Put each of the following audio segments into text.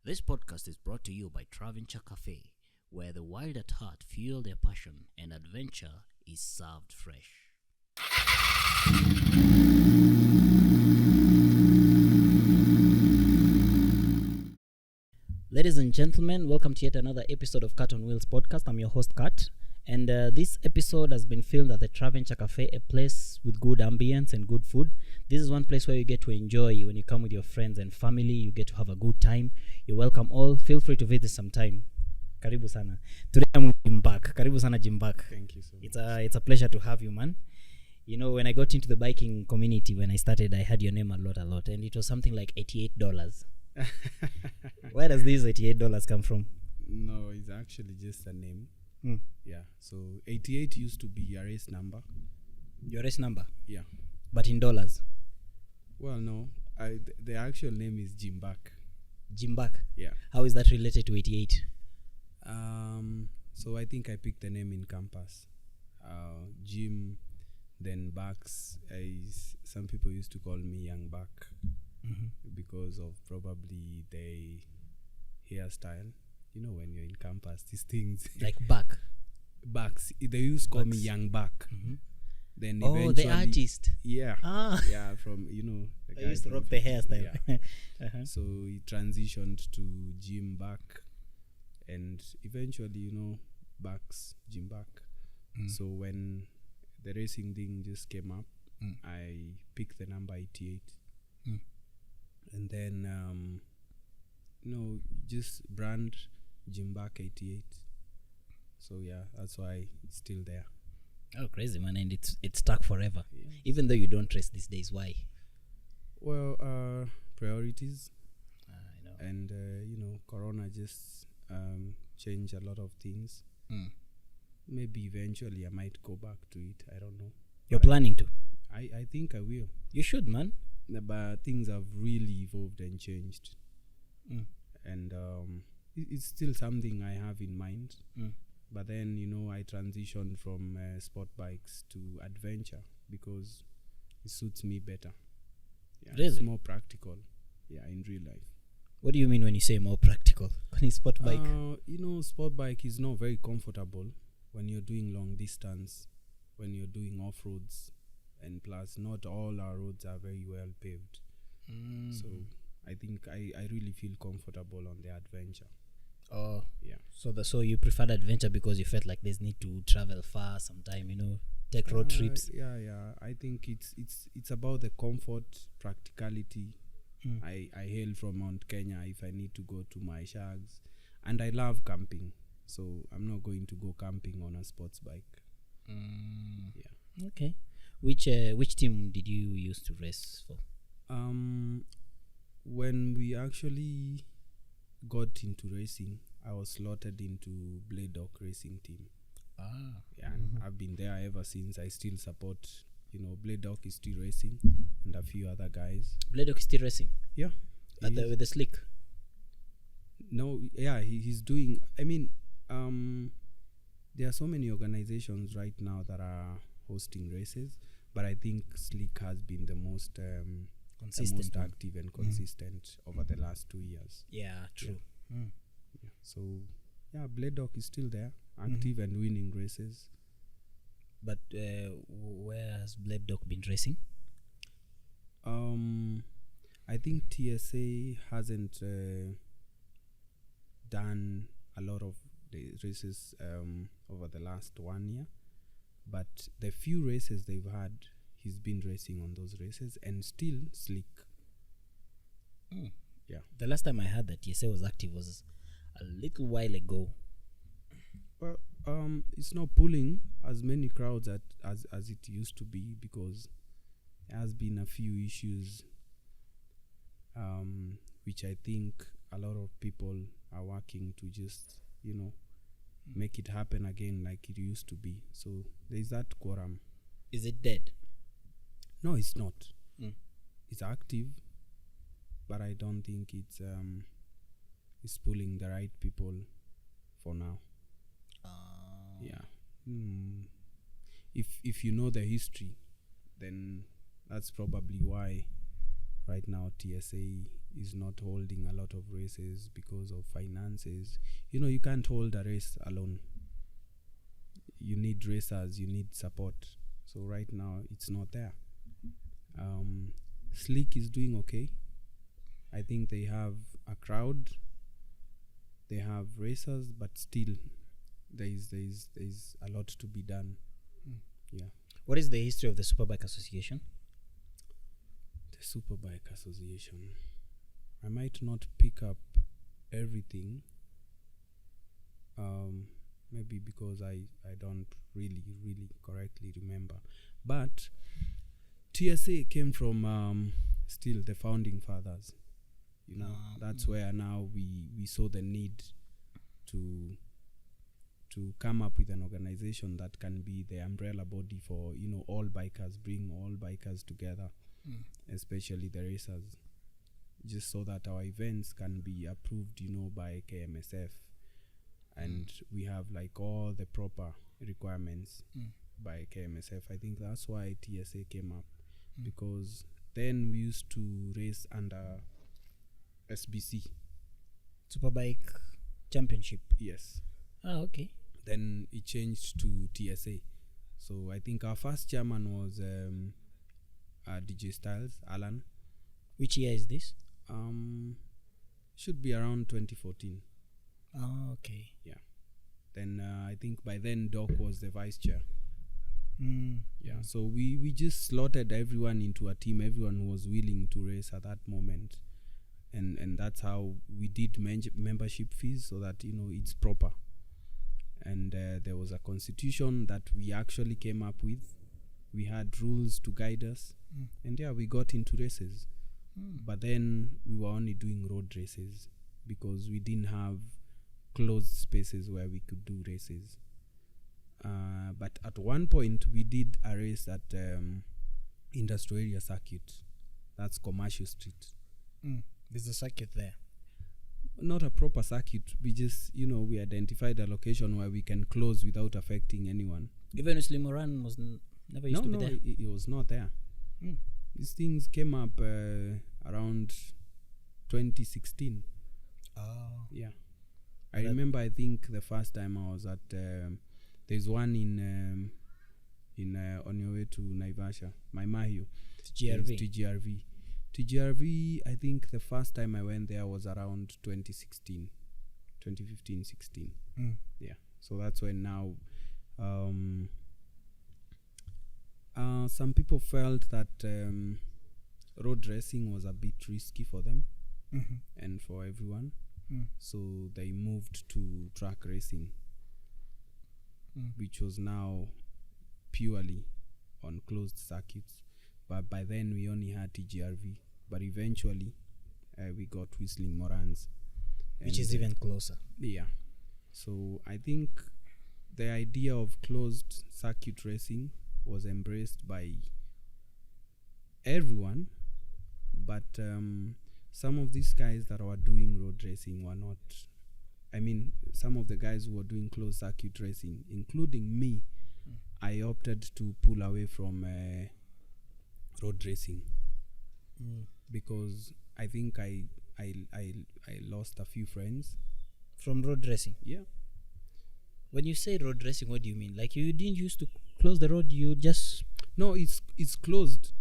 This podcast is brought to you by Traventure Cafe, where the wild at heart fuel their passion and adventure is served fresh. Ladies and gentlemen, welcome to yet another episode of Cat on Wheels podcast. I'm your host, Kat, and this episode has been filmed at the Traventure Cafe, a place with good ambience and good food. This is one place where you get to enjoy when you come with your friends and family. You get to have a good time. You're welcome all. Feel free to visit sometime. Karibu sana. Today I'm with Jim Back. Karibu sana, Jim Back. Thank you so much. It's a pleasure to have you, man. You know, when I got into the biking community, when I started, I heard your name a lot, and it was something like $88. Where does these $88 come from? No, it's actually just a name. Hmm. Yeah. So 88 used to be a race number. Your race number? Yeah. But in dollars? Well, no. The actual name is Jim Back. Jim Back? Yeah. How is that related to 88? So I think I picked the name in campus. Jim, then Backs. Some people used to call me Young Back. Mm-hmm. Because of probably the hairstyle. You know, when you're in campus, these things Like Back? Backs. They used to call me Backs. Young Back. Mm-hmm. Then Oh, eventually, the artist. Yeah. Ah. Yeah, from, the I guy used to from rock the 50s, hairstyle. yeah. Uh-huh. So he transitioned to Jim Back, and eventually, Backs, Jim Back. Mm. So when the racing thing just came up, Mm. I picked the number 88. Mm. And then, just brand Jim Back 88. So yeah, that's why it's still there. Oh, crazy, man. And it's stuck forever. Yeah. Even though you don't race these days. Why? Well, priorities. I know. And Corona just changed a lot of things. Mm. Maybe eventually I might go back to it. I don't know. You're But planning to? I think I will. You should, man. But things have really evolved and changed, Mm. and it's still something I have in mind. Mm. But then I transitioned from sport bikes to adventure because it suits me better. Yeah, Really? It's more practical. Yeah, in real life. What do you mean when you say more practical? On a sport bike? Sport bike is not very comfortable when you're doing long distance, when you're doing off-roads, and plus not all our roads are very well paved. Mm. So I think I really feel comfortable on the adventure. Oh, Yeah. so you preferred adventure because you felt like there's need to travel far sometime, take road trips. Yeah. I think it's about the comfort, practicality. Mm. I hail from Mount Kenya if I need to go to my shags, and I love camping. So I'm not going to go camping on a sports bike. Mm. Yeah. Okay. Which team did you used to race for? When we actually got into racing, I was slotted into Blade Dog racing team. Ah. Yeah, and I've been there ever since. I still support, Blade Dog is still racing, and a few other guys. Blade Dog is still racing? Yeah. With the slick? No, yeah, he's doing. I mean, there are so many organizations right now that are hosting races, but I think Slick has been the most Consistent one. active and consistent over the last 2 years. Yeah, true. Mm. Yeah. So, yeah, Blade Dog is still there, active and winning races. But where has Blade Dog been racing? I think TSA hasn't done a lot of the races over the last 1 year, but the few races they've had, he's been racing on those races and still slick. Mm. Yeah. The last time I heard that TSA was active was a little while ago. Well, it's not pulling as many crowds as it used to be because there has been a few issues, which I think a lot of people are working to just, make it happen again like it used to be. So there's that quorum. Is it dead? No, it's not. Mm. It's active, but I don't think it's pulling the right people for now. Yeah. If you know the history, then that's probably why right now TSA is not holding a lot of races because of finances. You can't hold a race alone. You need racers, you need support. So right now it's not there. Slick is doing okay. I think they have a crowd, they have racers, but still there is a lot to be done. Yeah. What is the history of the Superbike Association? The Superbike Association, I might not pick up everything, maybe because I don't really correctly remember, but TSA came from still the founding fathers. That's where now we saw the need to come up with an organization that can be the umbrella body for all bikers, bring all bikers together, especially the racers, just so that our events can be approved by KMSF, and we have like all the proper requirements by KMSF. I think that's why TSA came up, because then we used to race under SBC, Superbike Championship. Yes. Okay. Then it changed to TSA. So I think our first chairman was DJ Styles, Alan. Which year is this? Should be around 2014. Oh, okay. Yeah. Then I think by then Doc was the vice chair. Yeah. So we just slotted everyone into a team, everyone who was willing to race at that moment. And that's how we did membership fees, so that it's proper. And there was a constitution that we actually came up with. We had rules to guide us, and we got into races. But then we were only doing road races because we didn't have closed spaces where we could do races. But at one point we did a race at Industrial Area Circuit. That's Commercial Street. There's a circuit there. Not a proper circuit. We just, we identified a location where we can close without affecting anyone. Even Slim Moran was never used to be there? It was not there. These things came up around 2016. Oh. Yeah. I remember, I think the first time I was at, there's one in on your way to Naivasha, Mahiu. TGRV. TGRV, I think the first time I went there was around 2015, 16. Yeah. So that's when now some people felt that road racing was a bit risky for them and for everyone. So they moved to track racing, which was now purely on closed circuits. But by then we only had TGRV. But eventually we got Whistling Morans, which is even closer. Yeah. So I think the idea of closed circuit racing was embraced by everyone, but some of these guys that were doing road racing were not. I mean, some of the guys who were doing closed circuit racing, including me, I opted to pull away from road racing because I think I lost a few friends from road racing. Yeah. When you say road racing, what do you mean? Like you didn't used to close the road, you just... No, it's closed,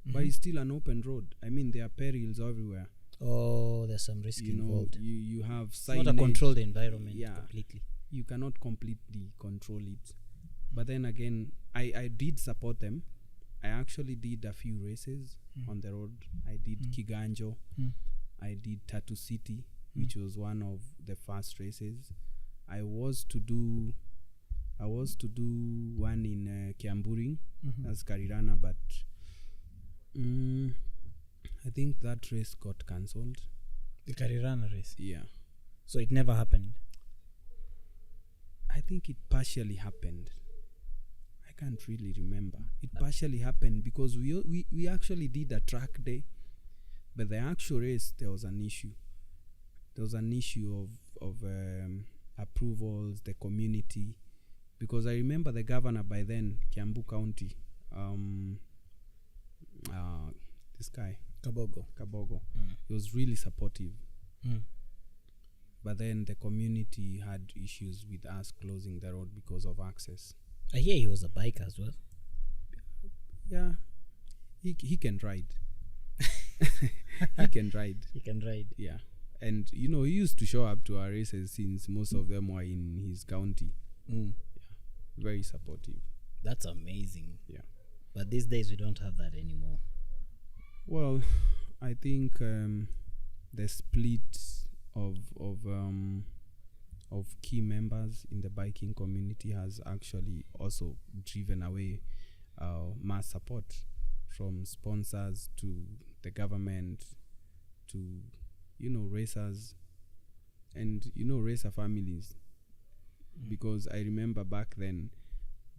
but it's still an open road. I mean, there are perils everywhere. Oh, there's some risk involved. You have signage. It's not a controlled environment completely. You cannot completely control it. But then again, I did support them. I actually did a few races on the road. I did Kiganjo. I did Tattoo City, which was one of the first races. I was to do one in Kiamburing, that's Karirana, but I think that race got cancelled. The Karirana race? Yeah. So it never happened? I think it partially happened. I can't really remember. It partially happened because we actually did a track day, but the actual race, there was an issue. There was an issue of approvals, the community, because I remember the governor by then, Kiambu County, this guy, Kabogo. Mm. He was really supportive. Mm. But then the community had issues with us closing the road because of access. I hear he was a biker as well. Yeah, he can ride. He can ride. He can ride. Yeah, and he used to show up to our races since most of them were in his county. Mm. Very supportive. That's amazing. Yeah. But these days we don't have that anymore. Well, I think the split of key members in the biking community has actually also driven away mass support from sponsors to the government to racers and racer families. Because I remember back then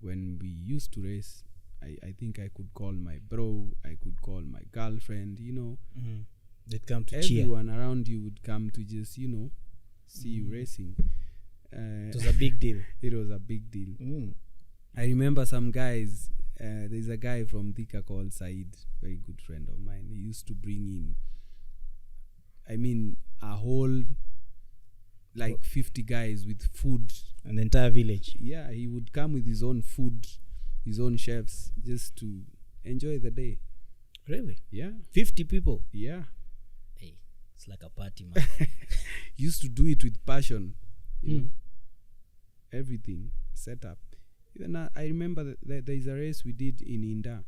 when we used to race, I think I could call my bro, I could call my girlfriend, Mm-hmm. They'd come to cheer. everyone around you would come to just see you racing. It was a big deal. It was a big deal. Mm. I remember some guys. There's a guy from Thika called Said, very good friend of mine. He used to bring in, a whole 50 guys with food. An entire village. Yeah, he would come with his own food, his own chefs, just to enjoy the day. Really? Yeah, 50 people. yeah. Hey, it's like a party, man. Used to do it with passion. Mm. Everything set up. Even I remember that there is a race we did in Inda.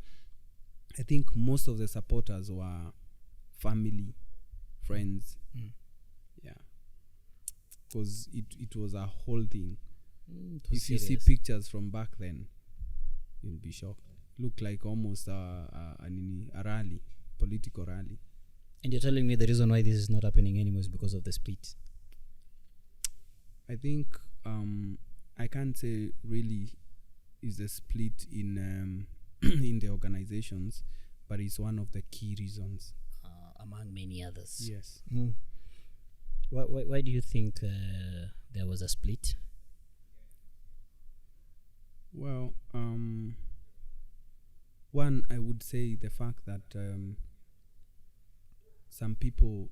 I think most of the supporters were family, friends. Mm. Yeah, because it was a whole thing. It was If you see serious. pictures from back then, you'll be shocked. Looked like almost a rally, political rally. And you're telling me the reason why this is not happening anymore is because of the split. I think I can't say really is a split in in the organizations, but it's one of the key reasons. Among many others. Yes. Mm. Why do you think there was a split? Well, one, I would say the fact that some people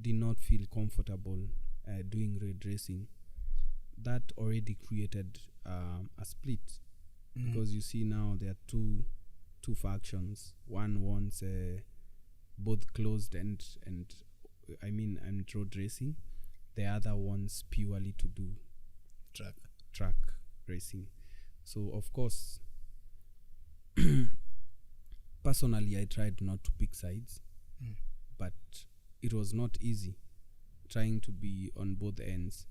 did not feel comfortable doing road racing. That already created a split, because you see now there are two factions. One wants both closed and road racing. The other wants purely to do track racing. So of course, personally, I tried not to pick sides, but it was not easy trying to be on both ends.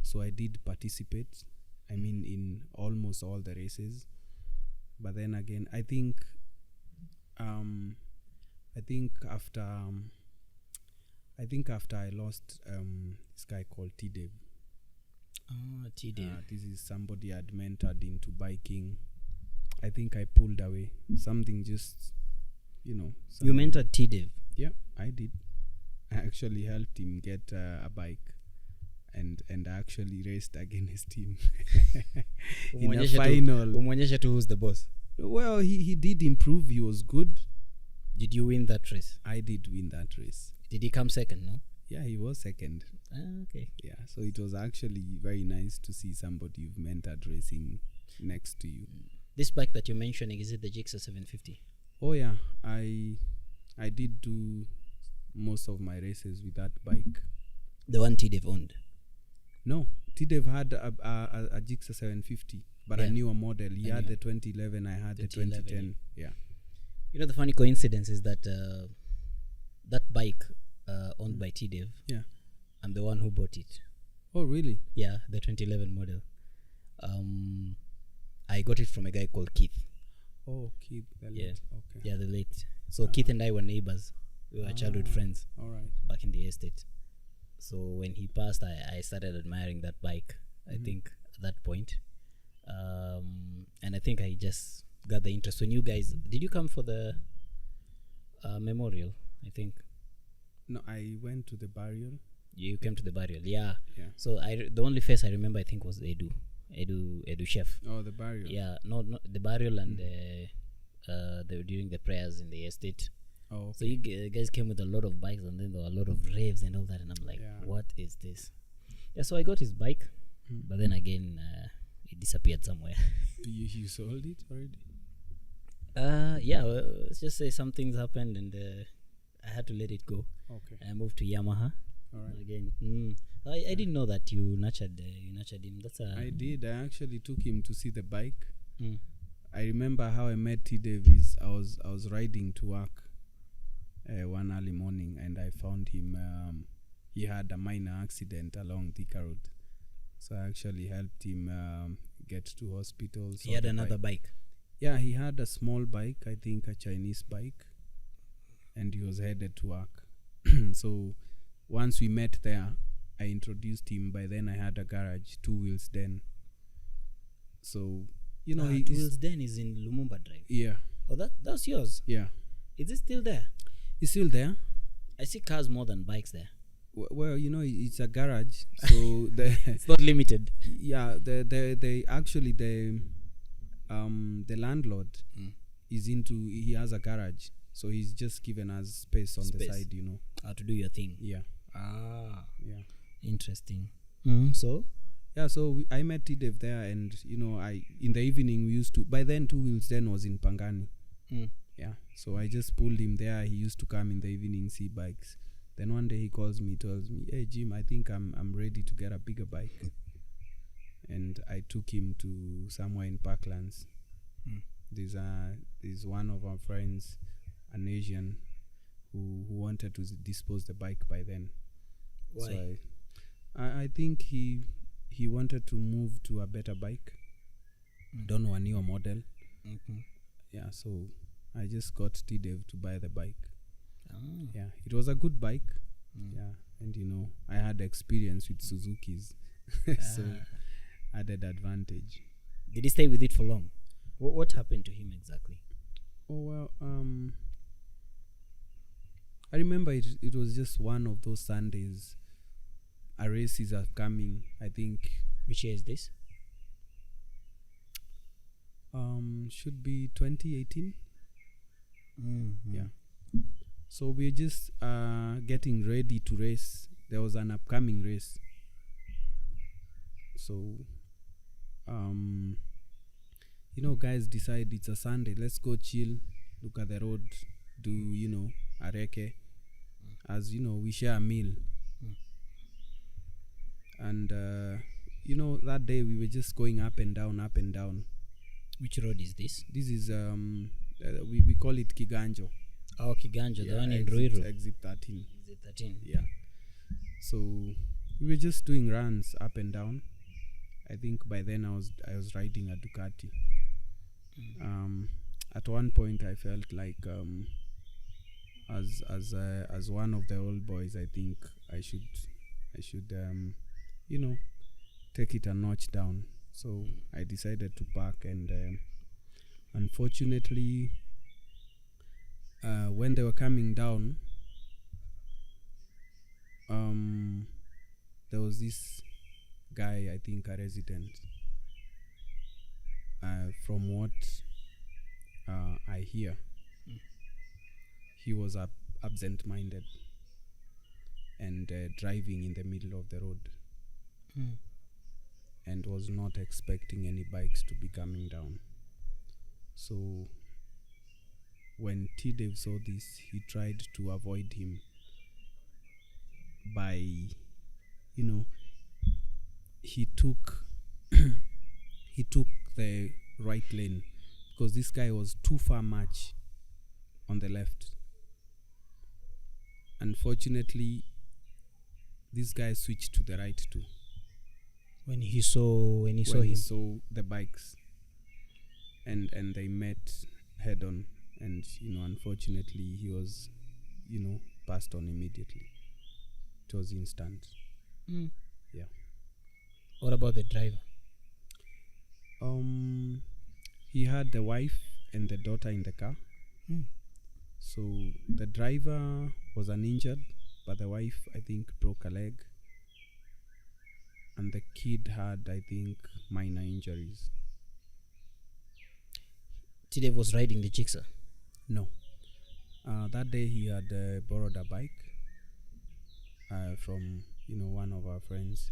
So I did participate, in almost all the races. But then again, I think after I lost this guy called T-Dev. T-Dev. This is somebody I'd mentored into biking. I think I pulled away. Something just, You mentored T-Dev. Yeah, I did. I actually helped him get a bike. And I actually raced against him in a final. Umwonyeshe tu who's the boss. Well, he did improve. He was good. Did you win that race? I did win that race. Did he come second, no? Yeah, he was second. Okay. Yeah, so it was actually very nice to see somebody you've mentored racing next to you. This bike that you're mentioning, is it the Gixxer 750? Oh yeah, I did do most of my races with that bike. The one T-Dev owned? No, T-Dev had a Gixxer 750, but Yeah. a newer model. He A had newer. the 2011, I had the 2011, 2010. Yeah. You know, the funny coincidence is that that bike owned by T-Dev, Yeah. I'm the one who bought it. Oh, really? Yeah, the 2011 model. I got it from a guy called Keith. Oh, Keith. The Yeah. late. Okay. Yeah, the late. So Keith and I were neighbors. We were childhood friends All right. back in the estate. So when he passed, I started admiring that bike, I think, at that point. And I think I just got the interest. When you guys, did you come for the memorial, I think? No, I went to the burial. You came to the burial, yeah. Yeah. So the only face I remember, I think, was Edu Chef. Oh, the burial. Yeah, no, the burial and during the prayers in the estate. Oh, So you guys came with a lot of bikes, and then there were a lot of raves and all that, and I'm like, Yeah. what is this? Yeah, so I got his bike, but then again, it disappeared somewhere. You sold it already? Yeah, let's just say some things happened, and I had to let it go. Okay. I moved to Yamaha All right. again. I didn't know that you nurtured him. That's I did. I actually took him to see the bike. Mm. I remember how I met T. Davies. I was riding to work one early morning, and I found him. He had a minor accident along Thika Road, so I actually helped him get to hospital. He had another bike. Yeah, he had a small bike, I think a Chinese bike, and he was headed to work. So once we met there, I introduced him. By then I had a garage, Two Wheels Den. So, you know, Two Wheels Den is in Lumumba Drive. yeah, Oh, that's yours. yeah. Is it still there? He's still there. I see cars more than bikes there. Well, you know, it's a garage, so It's not limited. yeah, they actually the landlord is he has a garage, so he's just given us space on the side, you know. To do your thing. Yeah, Yeah. Interesting. So yeah. So I met T-Dev there, and you know, in the evening we used to. By then, Two Wheels Den was in Pangani. Yeah, so I just pulled him there. He used to come in the evening, see bikes. Then one day he calls me, tells me, "Hey Jim, I think I'm ready to get a bigger bike." And I took him to somewhere in Parklands. There's one of our friends, an Asian, who wanted to dispose the bike by then. why? So I think he wanted to move to a better bike. Don't know, a newer model. Yeah, so I just got T-Dev to buy the bike. Yeah, it was a good bike. Yeah, and you know, I had experience with Suzukis, so added advantage. Did he stay with it for long? What happened to him exactly? Oh well, I remember it was just one of those Sundays. A race is coming. I think Which year is this? should be 2018. Yeah. So we're just getting ready to race. There was an upcoming race. So you know, guys decide it's a Sunday. Let's go chill, look at the road, do, you know, areke. As you know, we share a meal. And you know, that day we were just going up and down, up and down. Which road is this? This is we call it Kiganjo. Oh, Kiganjo, the one in exit, Ruiru. exit 13. Exit 13. Yeah. So we were just doing runs up and down. I think by then I was riding a Ducati. At one point I felt like as one of the old boys, I think I should you know, take it a notch down. So I decided to park, and unfortunately when they were coming down, there was this guy, I think a resident, from what I hear, he was absent-minded and driving in the middle of the road, and was not expecting any bikes to be coming down. So when T-Dev saw this, he tried to avoid him by, you know, he took the right lane, because this guy was too far much on the left. Unfortunately, this guy switched to the right too. When he saw He him. saw the bikes, and they met head on, and you know, unfortunately, he was, you know, passed on immediately. It was instant. Yeah. What about the driver? He had the wife and the daughter in the car. So the driver was uninjured, but the wife, I think, broke a leg, and the kid had, I think, minor injuries. T-Dev was riding the Gixxer. No. That day he had borrowed a bike from one of our friends,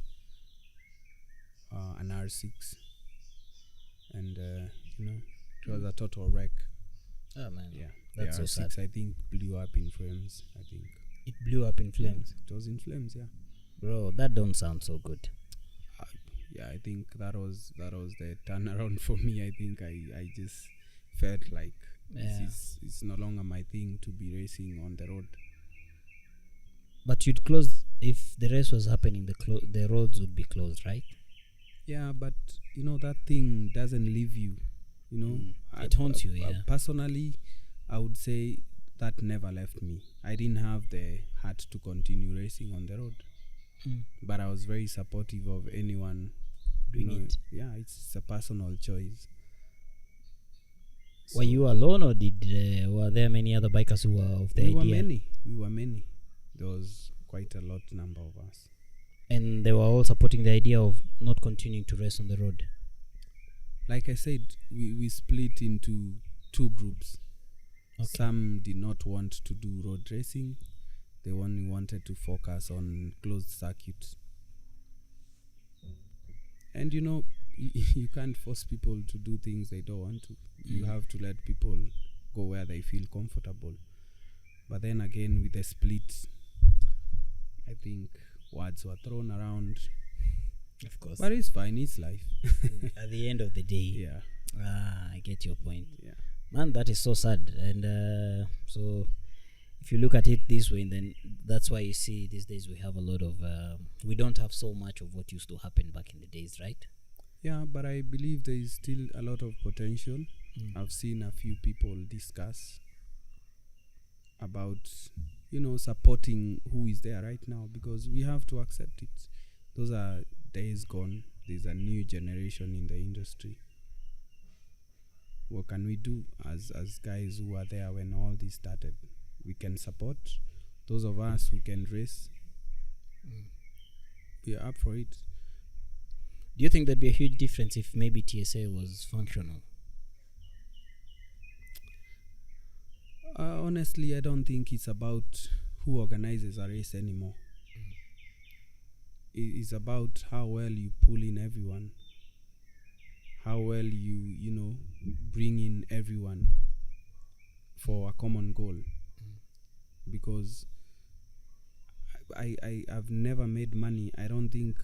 an R6, and it was a total wreck. Oh man, Yeah, that's the so R6 sad. I think blew up in flames. I think It blew up in flames. it was in flames. Yeah. Bro, that don't sound so good. Yeah, I think that was the turnaround for me. I think I just felt like Yeah. it's no longer my thing to be racing on the road. But you'd close if the race was happening. The roads would be closed, right? Yeah, but that thing doesn't leave you. It haunts you. Yeah. Personally, I would say that never left me. I didn't have the heart to continue racing on the road, but I was very supportive of anyone Doing it. Yeah, it's a personal choice. Were you alone, or were there many other bikers who were of the we idea? We were many. There was quite a lot number of us. And they were all supporting the idea of not continuing to race on the road. Like I said, we split into two groups. Okay. Some did not want to do road racing. They only wanted to focus on closed circuits. And you can't force people to do things they don't want to. You have to let people go where they feel comfortable. But then again, with the split, I think words were thrown around. Of course. But it's fine. It's life. At the end of the day. Yeah. I get your point. Yeah. Man, that is so sad. And so if you look at it this way, then that's why you see these days we have a lot of we don't have so much of what used to happen back in the days, right? Yeah, but I believe there is still a lot of potential. I've seen a few people discuss about supporting who is there right now, because we have to accept it. Those are days gone. There's a new generation in the industry. What can we do as guys who are there when all this started? We can support those of us who can race. We are up for it. Do you think there'd be a huge difference if maybe TSA was functional? Honestly, I don't think it's about who organizes a race anymore. It's about how well you pull in everyone, how well you bring in everyone for a common goal. Because I've never made money. I don't think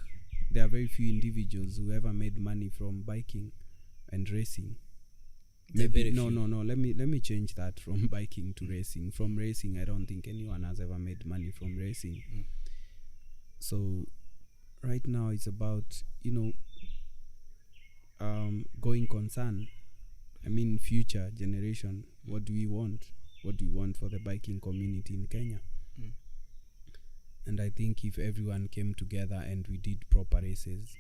there are very few individuals who ever made money from biking and racing. Maybe no. Let me change that from biking to racing. From racing, I don't think anyone has ever made money from racing. So right now it's about going concern. I mean, future generation. What do we want? What do you want for the biking community in Kenya? And I think if everyone came together and we did proper races,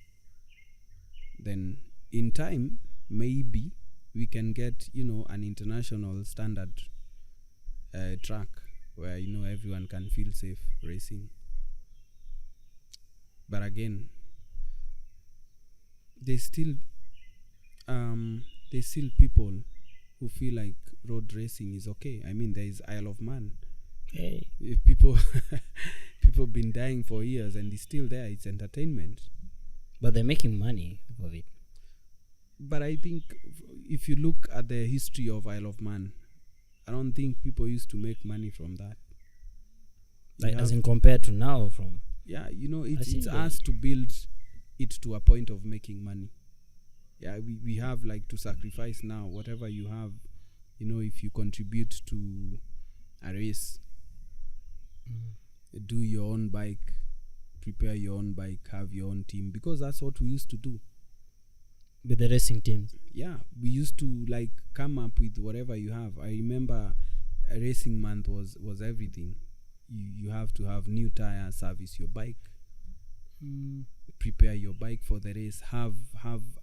then in time, maybe we can get, an international standard track where, everyone can feel safe racing. But again, there's still people who feel like road racing is okay. I mean, there is Isle of Man. Hey. If people been dying for years and it's still there, it's entertainment. But they're making money of it. But I think if you look at the history of Isle of Man, I don't think people used to make money from that. Like, as in compared to now, from it's us to build it to a point of making money. Yeah, we have like to sacrifice now whatever you have. If you contribute to a race, do your own bike, prepare your own bike, have your own team, because that's what we used to do with the racing teams. Yeah, we used to like come up with whatever you have. I remember a racing month was everything. You have to have new tires, service your bike, prepare your bike for the race, have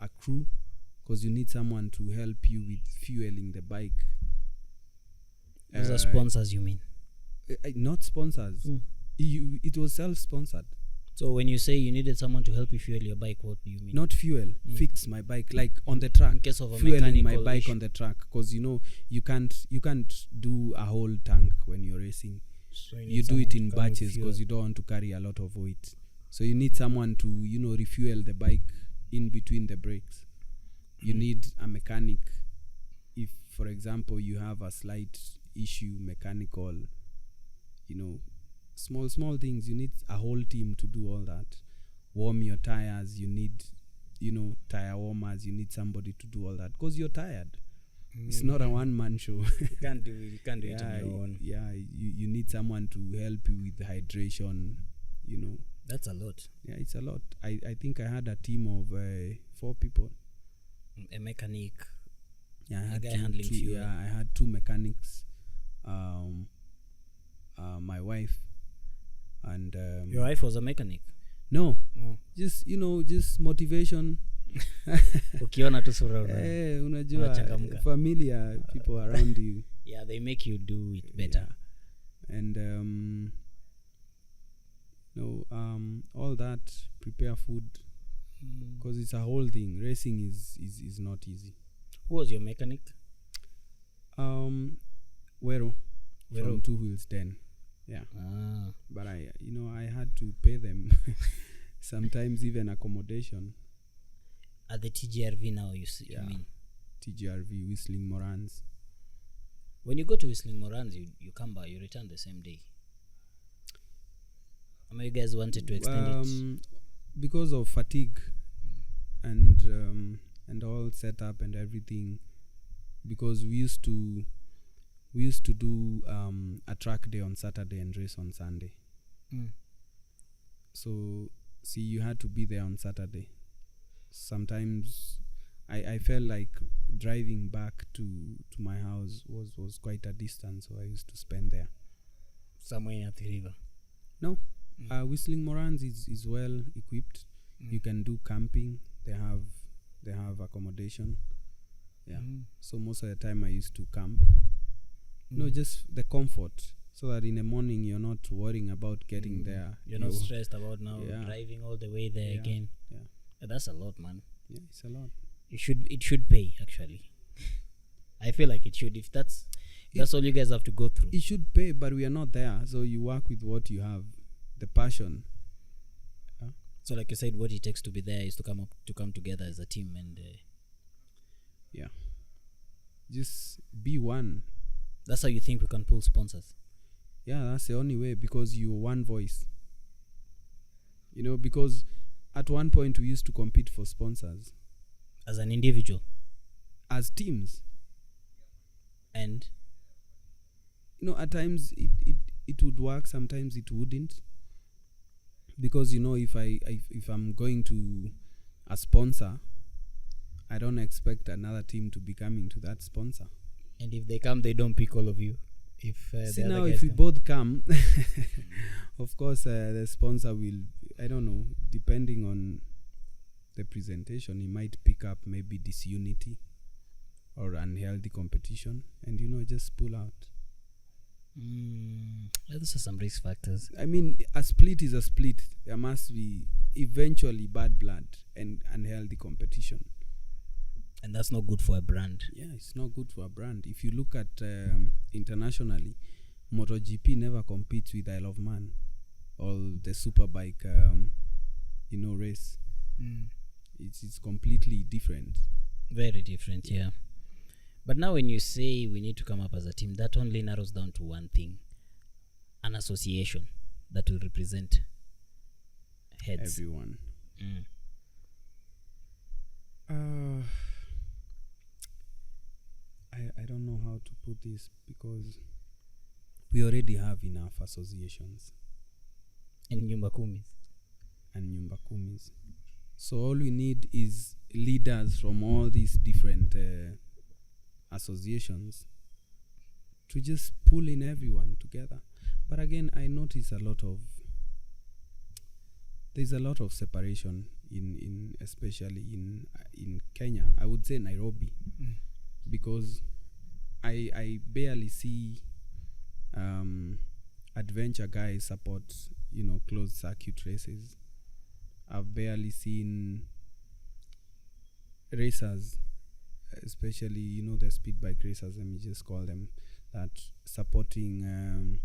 a crew, because you need someone to help you with fueling the bike. Those are sponsors, you mean? Not sponsors. It was self-sponsored. So when you say you needed someone to help you fuel your bike, what do you mean? Not fuel, fix my bike, like on the track. In case of a Fueling my mechanical bike issue. on the track, because you can't do a whole tank when you're racing. So You do it in batches because you don't want to carry a lot of weight. So you need someone to refuel the bike in between the breaks. You need a mechanic if, for example, you have a slight issue, mechanical, small things. You need a whole team to do all that. Warm your tires, you need tire warmers. You need somebody to do all that because you're tired. It's not a one-man show. You can't do it on your own. Yeah, you need someone to help you with hydration. That's a lot. Yeah, it's a lot. I think I had a team of 4 people. A mechanic. Yeah, I had guy handling fuel. Yeah, I had 2 mechanics. My wife and Your wife was a mechanic. no, Oh. just motivation. Ukiona tu sura Unajua unachangamka. familiar people around you. Yeah, they make you do it better. Yeah. And all that, prepare food, because it's a whole thing. Racing is not easy. Who was your mechanic? Wero Wero. from 2 Wheels 10. Yeah. But I had to pay them sometimes even accommodation. At the TGRV now, you Yeah. mean? TGRV, Whistling Morans. When you go to Whistling Morans, you come back, you return the same day. I mean, you guys wanted to extend it? Because of fatigue and all setup and everything. Because we used to do a track day on Saturday and race on Sunday. So see, you had to be there on Saturday. Sometimes I felt like driving back to my house was quite a distance, so I used to spend there. Somewhere at the river. No, Whistling Morans is well equipped. You can do camping. They have accommodation. Yeah. So most of the time I used to camp. Just the comfort, so that in the morning you're not worrying about getting there. You're not stressed about now Yeah. driving all the way there again. Yeah. That's a lot, man. Yeah, it's a lot. It should pay, actually. I feel like it should. If that's all you guys have to go through. It should pay, but we are not there. So you work with what you have, the passion. So, like you said, what it takes to be there is to come together as a team and. Just be one. That's how you think we can pull sponsors. Yeah, that's the only way, because you're one voice. Because at one point we used to compete for sponsors As an individual. as teams. And. At times it would work, sometimes it wouldn't. Because if I'm going to a sponsor, I don't expect another team to be coming to that sponsor. And if they come, they don't pick all of you. If See, now if we both come, of course the sponsor will, I don't know, depending on the presentation, he might pick up maybe disunity or unhealthy competition and just pull out. Those are some risk factors. I mean, a split is a split. There must be eventually bad blood and unhealthy competition. And that's not good for a brand. Yeah, it's not good for a brand. If you look at internationally, MotoGP never competes with Isle of Man or the superbike, race. It's completely different. Very different, yeah. But now when you say we need to come up as a team, that only narrows down to one thing. An association that will represent heads. Everyone. I don't know how to put this, because we already have enough associations And Nyumba Kumis. and Nyumba Kumis. So all we need is leaders from all these different associations to just pull in everyone together. But again, I notice there's a lot of separation in especially in Kenya. I would say Nairobi, because I barely see adventure guys support closed circuit races. I've barely seen racers, especially the speed bike racers, let me just call them that, supporting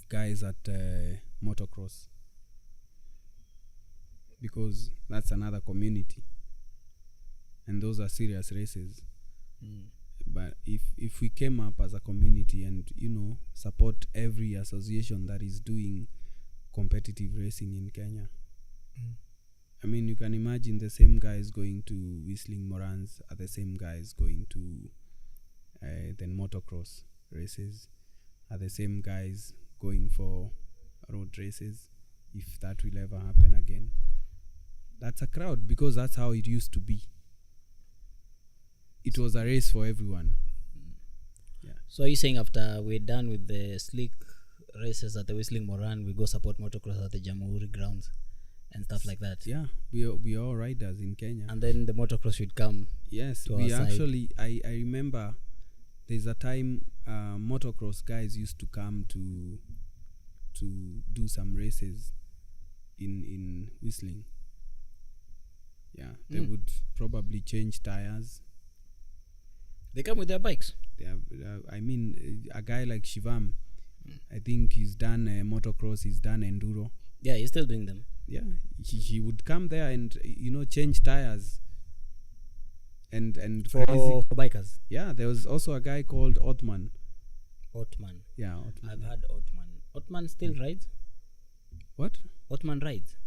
guys at motocross, because that's another community and those are serious races. But if we came up as a community and support every association that is doing competitive racing in Kenya, I mean, you can imagine the same guys going to Whistling Morans are the same guys going to then motocross races, are the same guys going for road races, if that will ever happen again. That's a crowd, because that's how it used to be. It was a race for everyone. Yeah. So are you saying after we're done with the slick races at the Whistling Moran, we go support motocross at the Jamhuri grounds and stuff like that? Yeah, we are all riders in Kenya. And then the motocross should come. Yes, to we our actually, I remember there's a time motocross guys used to come to do some races in Whistling. Yeah, they would probably change tires. They come with their bikes. They have, I mean, a guy like Shivam, I think he's done motocross, he's done enduro. Yeah, he's still doing them. Yeah, he would come there and change tires. And For bikers. Yeah, there was also a guy called Othman. Yeah, Othman. I've heard Othman. Othman still rides? What? Othman rides?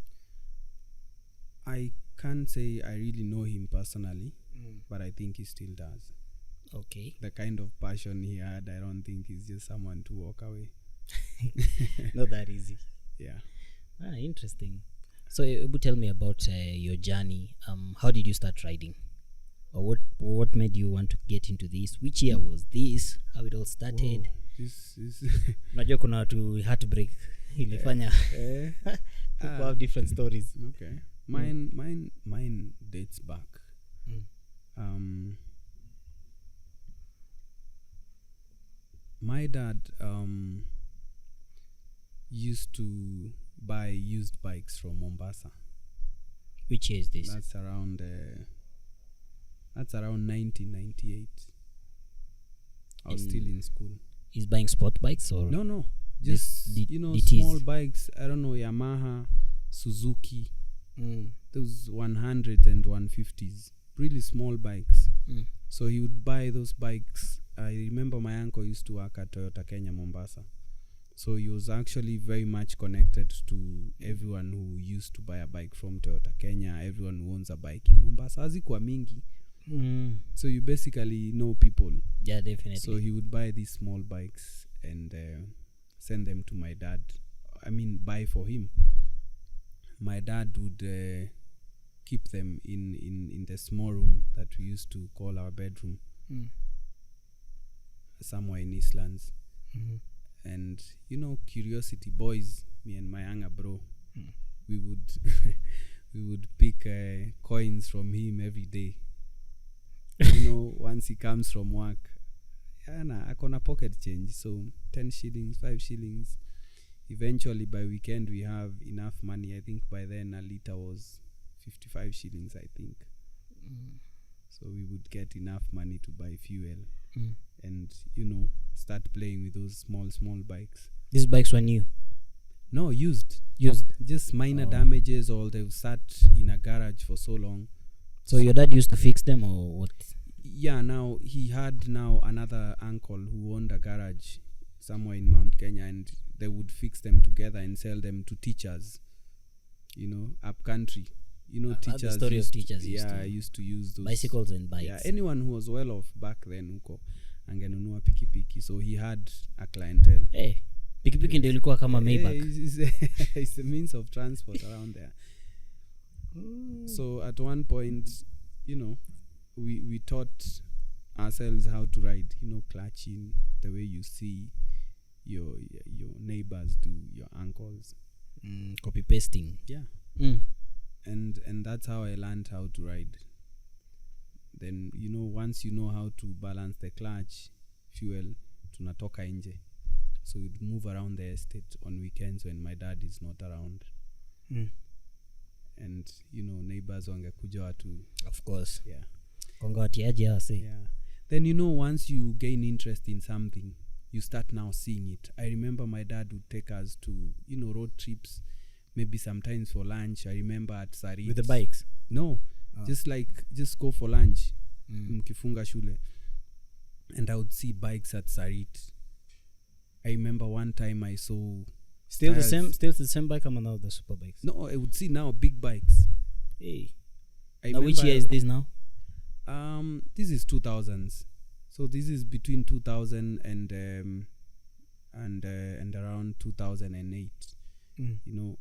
I can't say I really know him personally, but I think he still does. Okay. The kind of passion he had, I don't think he's just someone to walk away. Not that easy. Yeah. Interesting. So, Ibu, tell me about your journey. How did you start riding? Or what made you want to get into this? Which year was this? How it all started? Whoa, this is Unajua kuna watu heartbreak ilifanya people have different stories. Okay. Mine dates back. My dad used to buy used bikes from Mombasa. Which year is this? That's around 1998. I was still in school. He's buying sport bikes or No. Just small bikes. I don't know, Yamaha, Suzuki. Those 100 and 150s. Really small bikes. So he would buy those bikes. I remember my uncle used to work at Toyota Kenya Mombasa. So he was actually very much connected to everyone who used to buy a bike from Toyota Kenya, everyone who owns a bike in Mombasa. Hazikuwa mingi. So you basically know people. Yeah, definitely. So he would buy these small bikes and send them to my dad. I mean, buy for him. My dad would keep them in the small room that we used to call our bedroom, somewhere in Eastlands. And curiosity boys, me and my younger bro, we would pick coins from him every day. Once he comes from work, akona pocket change, so 10 shillings, 5 shillings. Eventually by weekend we have enough money. I think by then a liter was 55 shillings, I think. So we would get enough money to buy fuel and start playing with those small bikes. These bikes were new? No, used. Just minor damages, or they've sat in a garage for so long. So your dad used to fix them or what? Yeah, now he had another uncle who owned a garage somewhere in Mount Kenya, and they would fix them together and sell them to teachers, up country. Teachers. The story of teachers used to use those bicycles and bikes. Yeah, anyone who was well off back then huko angenunua pikipiki. So he had a clientele. Hey, pikipiki ndio ilikuwa kama Maybach. It's the means of transport around there. So at one point, we taught ourselves how to ride, clutching the way you see your neighbors do, your uncles. Copy pasting. Yeah. And that's how I learned how to ride. Then once you know how to balance the clutch, fuel, tunatoka nje. So we'd move around the estate on weekends when my dad is not around. and neighbors wangekuja watu. Of course. Yeah. Kongawatiaje hasi. Yeah. Then once you gain interest in something, you start now seeing it. I remember my dad would take us to road trips, maybe sometimes for lunch. I remember at Sarit. With the bikes? No. Just go for lunch. Mkifunga shule. And I would see bikes at Sarit. I remember one time I saw still the same bike or now the superbikes? No, I would see now big bikes. Hey. Now which year is this now? This is 2000s. So this is between 2000 and around 2008.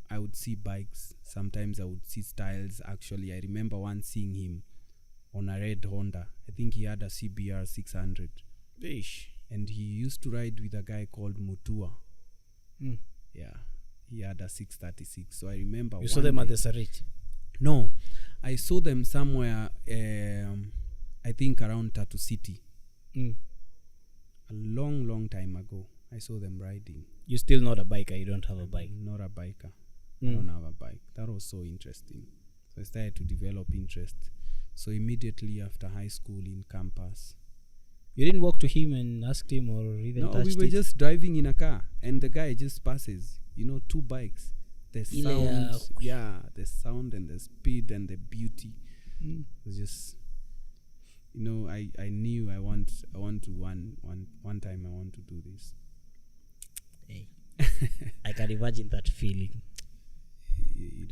I would see bikes. Sometimes I would see styles. Actually, I remember once seeing him on a red Honda. I think he had a CBR 600. Ish. And he used to ride with a guy called Mutua. Yeah. He had a 636. So I remember. You saw them at the Sarit? No. I saw them somewhere, I think around Tattoo City. A long, long time ago. I saw them riding. You're still not a biker? You don't have a bike? Not a biker. I don't have a bike. That was so interesting. So I started to develop interest. So immediately after high school in campus. You didn't walk to him and ask him or even touched it? No, we were just driving in a car and the guy just passes. 2 bikes. The sound, the sound and the speed and the beauty. It was just, I knew I want to one time I want to do this. Hey. I can imagine that feeling.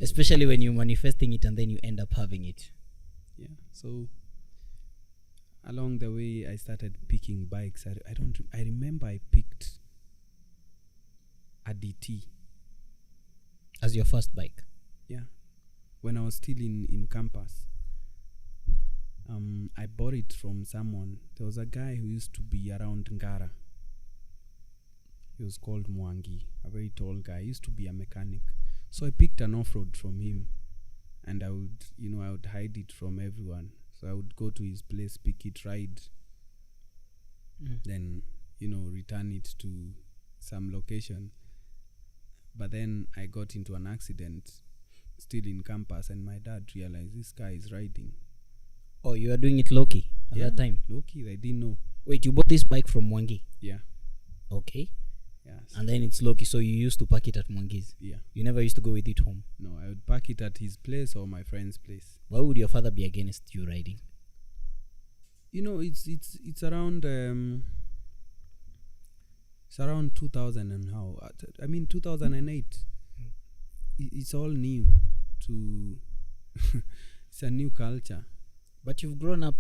Especially when you're manifesting it and then you end up having it. Yeah. So along the way I started picking bikes. I remember I picked a DT as your first bike. Yeah. When I was still in campus. I bought it from someone. There was a guy who used to be around Ngara. He was called Mwangi, a very tall guy. He used to be a mechanic. So I picked an off-road from him, and I would hide it from everyone. So I would go to his place, pick it, ride, then, return it to some location. But then I got into an accident still in campus, and my dad realized this guy is riding. Oh, you were doing it low-key at that time? Low-key, I didn't know. Wait, you bought this bike from Mwangi? Yeah. Okay. Yeah. And then it's low-key, so you used to park it at Mwangi's? Yeah. You never used to go with it home? No, I would park it at his place or my friend's place. Why would your father be against you riding? It's around it's around 2000 and how? 2008. It's all new to it's a new culture. But you've grown up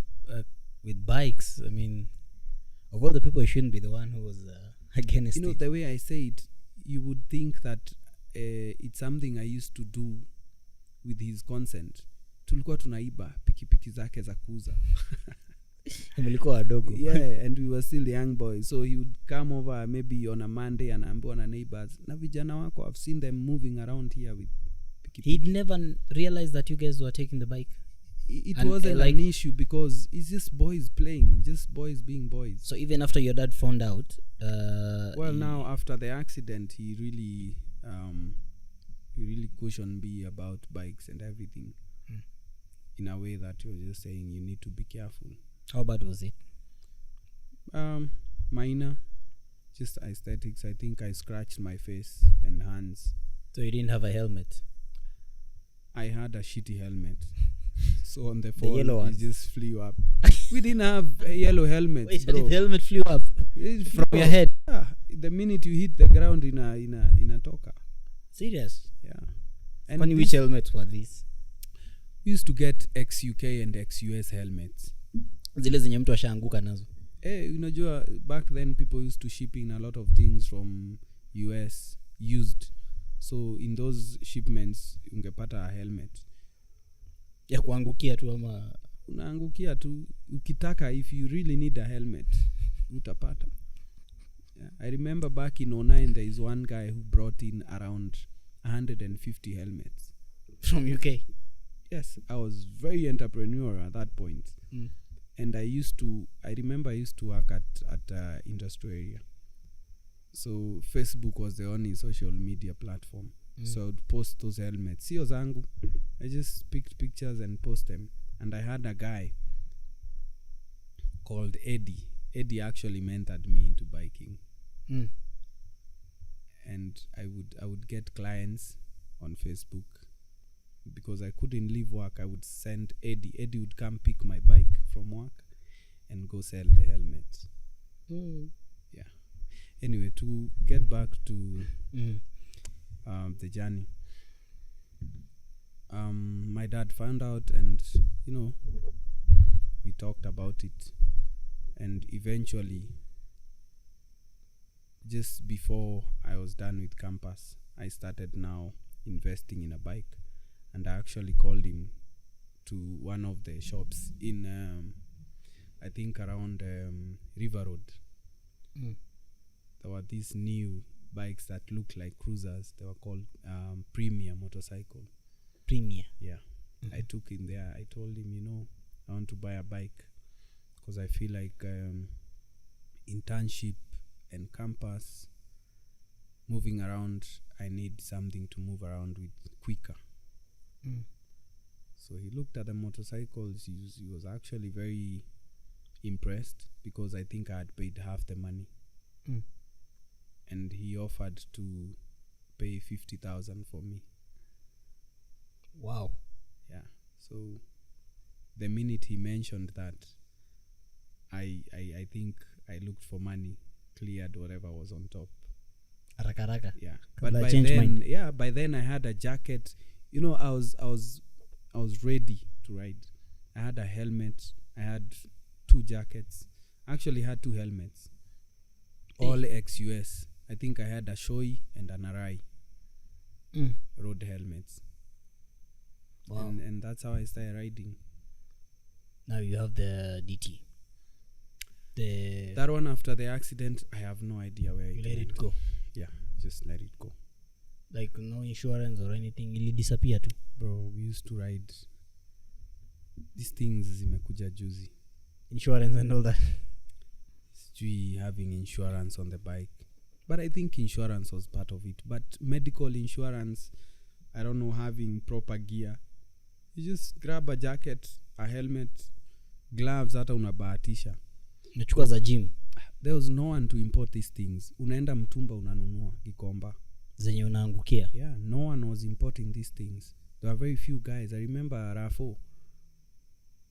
with bikes. Of all the people, you shouldn't be the one who was against it. The way I say it, you would think that it's something I used to do with his consent. Tulikuwa tunaiba pikipiki zake za kuuza. Mlikuwa wadogo. Yeah, and we were still young boys. So he would come over maybe on a Monday and anaambiwa na neighbors, na vijana wako, I've seen them moving around here with pikipiki. He'd never realized that you guys were taking the bike? It wasn't an issue because it's just boys playing, just boys being boys. So even after your dad found out, now after the accident, he really cautioned me about bikes and everything, in a way that he was just saying you need to be careful. How bad was it? Minor, just aesthetics. I think I scratched my face and hands. So you didn't have a helmet? I had a shitty helmet. So on the fall, it just flew up. We didn't have a yellow helmet. Wait, bro. The helmet flew up from your head? Yeah, the minute you hit the ground in a toka. Serious? Yeah. And which helmets were these? We used to get ex-UK and ex-US helmets. Zile zenye mtu ashaanguka nazo. Unajua back then people used to ship in a lot of things from US used. So in those shipments ungepata a helmet. Ya kuangukia tu ama unaangukia tu ukitaka. If you really need a helmet utapata. Yeah. I remember back in 2009 there is one guy who brought in around 150 helmets from UK. Yes, I was very entrepreneurial at that point. And I remember I used to work at industrial area. So Facebook was the only social media platform. So I would post those helmets. Sio zangu. I just picked pictures and post them. And I had a guy called Eddie. Eddie actually mentored me into biking. And I would get clients on Facebook. Because I couldn't leave work, I would send Eddie. Eddie would come pick my bike from work and go sell the helmets. Yeah. Anyway, to get back to the journey. My dad found out, and we talked about it, and eventually, just before I was done with campus, I started now investing in a bike, and I actually called him to one of the shops in I think around River Road. There were these new bikes that looked like cruisers. They were called Premier motorcycle. Premier. Yeah. I took him there. I told him, I want to buy a bike because I feel like internship and campus, moving around, I need something to move around with quicker. So he looked at the motorcycles. He was actually very impressed because I think I had paid half the money. And he offered to pay 50,000 for me. Wow. Yeah. So the minute he mentioned that, I think I looked for money, cleared whatever was on top. Haraka. Yeah. But By changed then, mind. by then I had a jacket. I was ready to ride. I had a helmet. I had 2 jackets. Actually had 2 helmets. All ex-US. I think I had a Shoei and an Arai road helmets. Wow. And that's how I started riding. Now you have the DT. That one after the accident, I have no idea where You let went. it go. Yeah, just let it go. Like no insurance or anything. It'll disappear too. Bro, we used to ride. These things zimekuja juzi. Insurance and all that. Sijui having insurance on the bike. But I think insurance was part of it. But medical insurance, I don't know, having proper gear. You just grab a jacket, a helmet, gloves, hata unabahatisha. Nachukua za gym. There was no one to import these things. Unaenda Mtumba unanunua Gikomba. Zenye unaangukia. Yeah, no one was importing these things. There were very few guys. I remember Rafo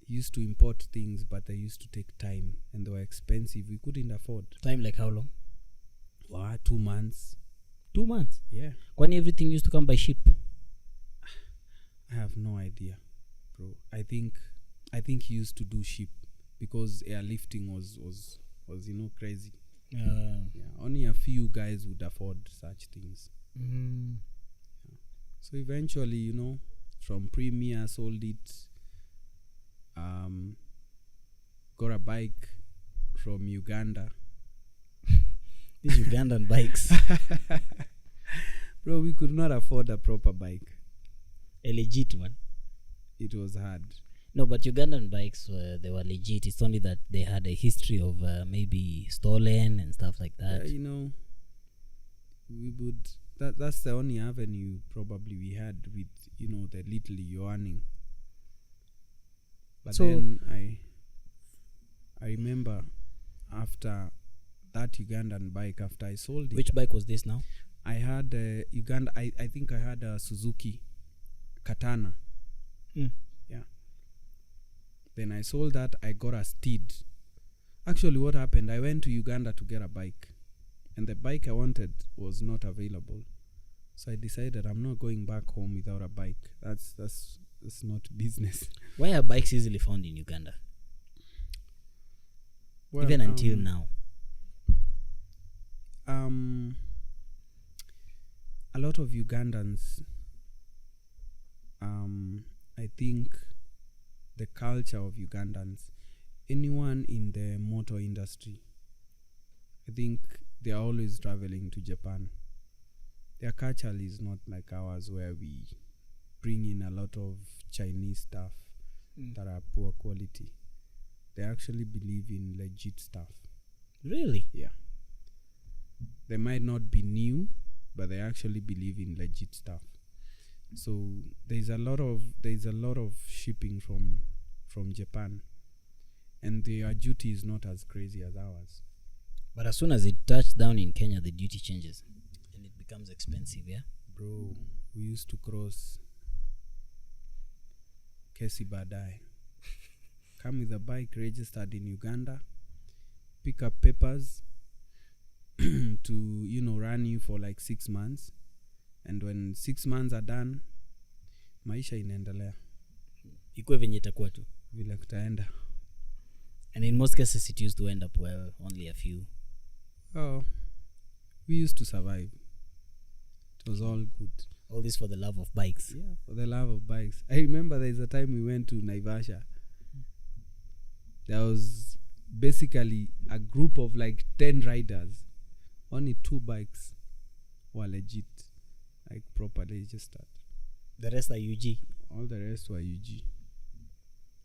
used to import things, but they used to take time and they were expensive. We couldn't afford. Time like how long? 2 months. 2 months. Yeah. When everything used to come by ship. I have no idea, bro. I think he used to do ship because airlifting was crazy. Yeah, only a few guys would afford such things. Yeah. So eventually, from Premier, sold it. Got a bike from Uganda. These Ugandan bikes. Bro, we could not afford a proper bike. A legit one. It was hard. No, but Ugandan bikes they were legit. It's only that they had a history of maybe stolen and stuff like that. We would. That's the only avenue probably we had with the little you're earning. But so then I remember after that Ugandan bike, after I sold it. Which bike was this now? I had Uganda. I think I had a Suzuki Katana. Yeah. Then I sold that. I got a Steed. Actually, what happened? I went to Uganda to get a bike, and the bike I wanted was not available. So I decided I'm not going back home without a bike. That's not business. Why are bikes easily found in Uganda? Well, even until now. A lot of Ugandans, I think the culture of Ugandans, anyone in the motor industry, I think they are always traveling to Japan. Their culture is not like ours where we bring in a lot of Chinese stuff that are poor quality. They actually believe in legit stuff. Really? Yeah. They might not be new, but they actually believe in legit stuff. So there's a lot of shipping from Japan, and their duty is not as crazy as ours. But as soon as it touches down in Kenya, the duty changes and it becomes expensive. Yeah, Bro, we used to cross Kesi Badai, come with a bike registered in Uganda, pick up papers to run you for like 6 months, and when 6 months are done, maisha inaendelea ikuwe venye itakuwa tu vile kutaenda. And in most cases it used to end up where only a few. Oh, we used to survive. It was all good. All this for the love of bikes. Yeah, for the love of bikes. I remember there's a time we went to Naivasha. There was basically a group of like 10 riders. Only 2 bikes were legit, like properly registered. The rest are UG. All the rest were UG.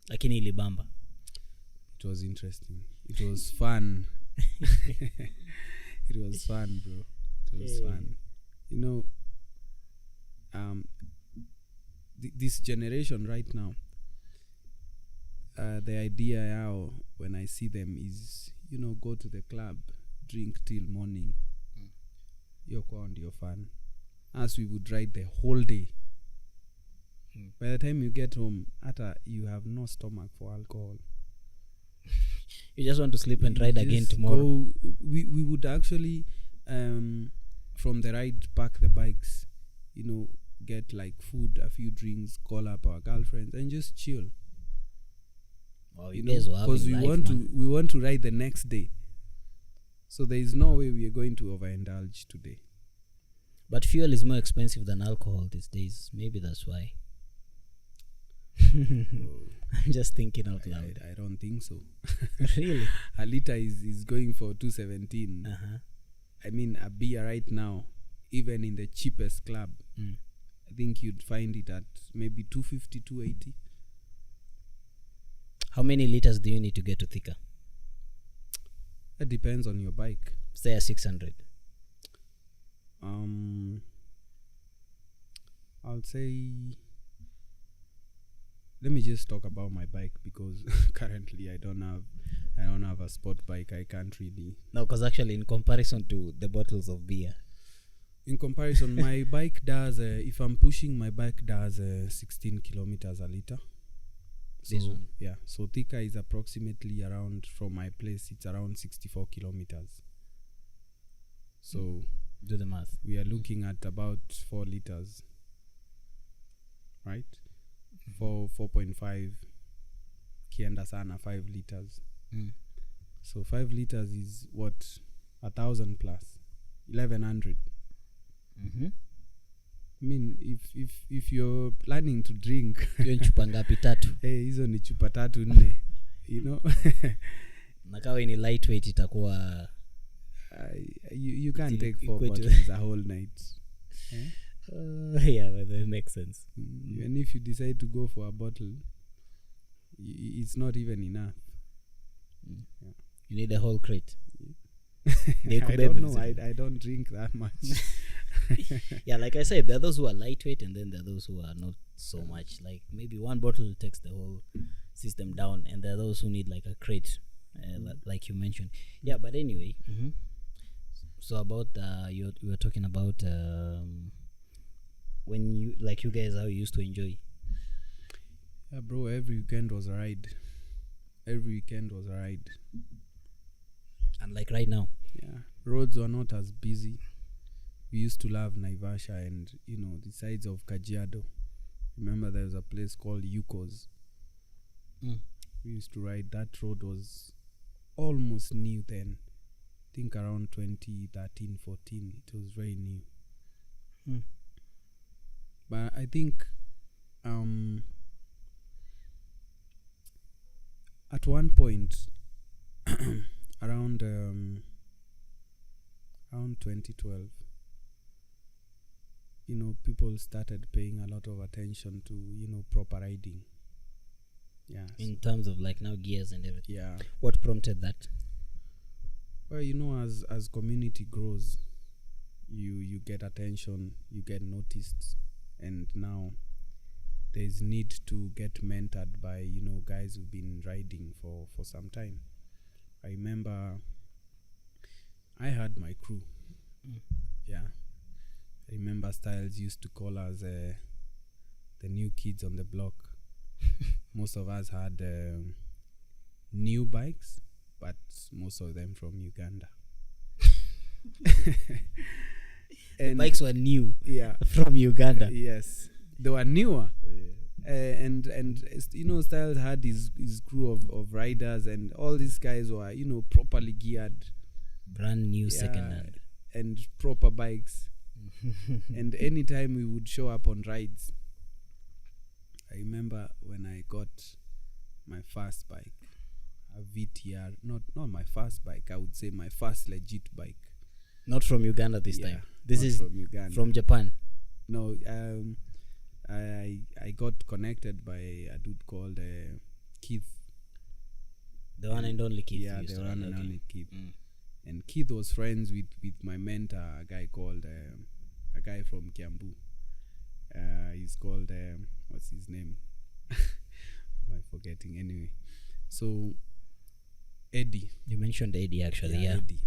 Lakini ilibamba. It was interesting. It was fun. It was fun, bro. It was fun. This generation right now, the idea now when I see them is, go to the club, drink till morning. You're on your fun. As we would ride the whole day. By the time you get home, you have no stomach for alcohol. You just want to sleep and ride again tomorrow. We would actually, from the ride, park the bikes, get like food, a few drinks, call up our girlfriends, and just chill. Wow, because we want to ride the next day. So there is no way we are going to overindulge today. But fuel is more expensive than alcohol these days. Maybe that's why. I'm just thinking out loud. I don't think so. Really? A liter is going for 217. Uh-huh. I mean, a beer right now, even in the cheapest club, I think you'd find it at maybe 250, 280. How many liters do you need to get to Thika? That depends on your bike. Say a 600. I'll say, let me just talk about my bike, because currently I don't have a sport bike. I can't really. No, because actually in comparison to the bottles of beer. In comparison, my bike does, if I'm pushing, my bike does 16 kilometers a liter. So, this one? Yeah. So Thika is approximately around, from my place, it's around 64 kilometers. So do the math. We are looking at about 4 liters. Right? For 4.5 kienda sana 5 liters. So 5 liters is what? 1,000 plus 1,100. I mean, if you're planning to drink, chupa ngapi tatu? Hizo ni chupa 3-4, na kawa ni lightweight itakuwa you can't take 4 bottles a whole night. Yeah, but that makes sense. And if you decide to go for a bottle, it's not even enough. Yeah. You need a whole crate. I don't know. I don't drink that much. Yeah, like I said, there are those who are lightweight, and then there are those who are not so much. Like maybe one bottle takes the whole system down, and there are those who need like a crate, like you mentioned. Yeah, but anyway. So about you were talking about when you guys, how you used to enjoy. Yeah, bro. Every weekend was a ride. And like right now. Yeah, roads were not as busy. We used to love Naivasha and the sides of Kajiado. Remember, there was a place called Yukos. We used to ride. That road was almost new then. I think around 2013, 14. It was very new. But I think at one point around 2012, people started paying a lot of attention to proper riding. Yeah. In terms of like now gears and everything. Yeah. What prompted that? Well, as community grows, you get attention, you get noticed, and now there's need to get mentored by guys who've been riding for some time. I remember I had my crew. Yeah, I remember Styles used to call us the new kids on the block. Most of us had new bikes, but most of them from Uganda. And bikes were new, yeah, from Uganda. Yes, they were newer. And Styles had his crew of riders, and all these guys were properly geared, brand new, second hand, and proper bikes. And anytime we would show up on rides, I remember when I got my first bike, a VTR, not my first bike, I would say my first legit bike. Not from Uganda this time. This is from Uganda. From Japan. No, I got connected by a dude called Keith. The one and only Keith. Yeah, the one and only Keith. And Keith was friends with my mentor, a guy called a guy from Kiambu. He's called what's his name? Am I forgetting? Anyway, so Eddie. You mentioned Eddie actually. Yeah. Eddie.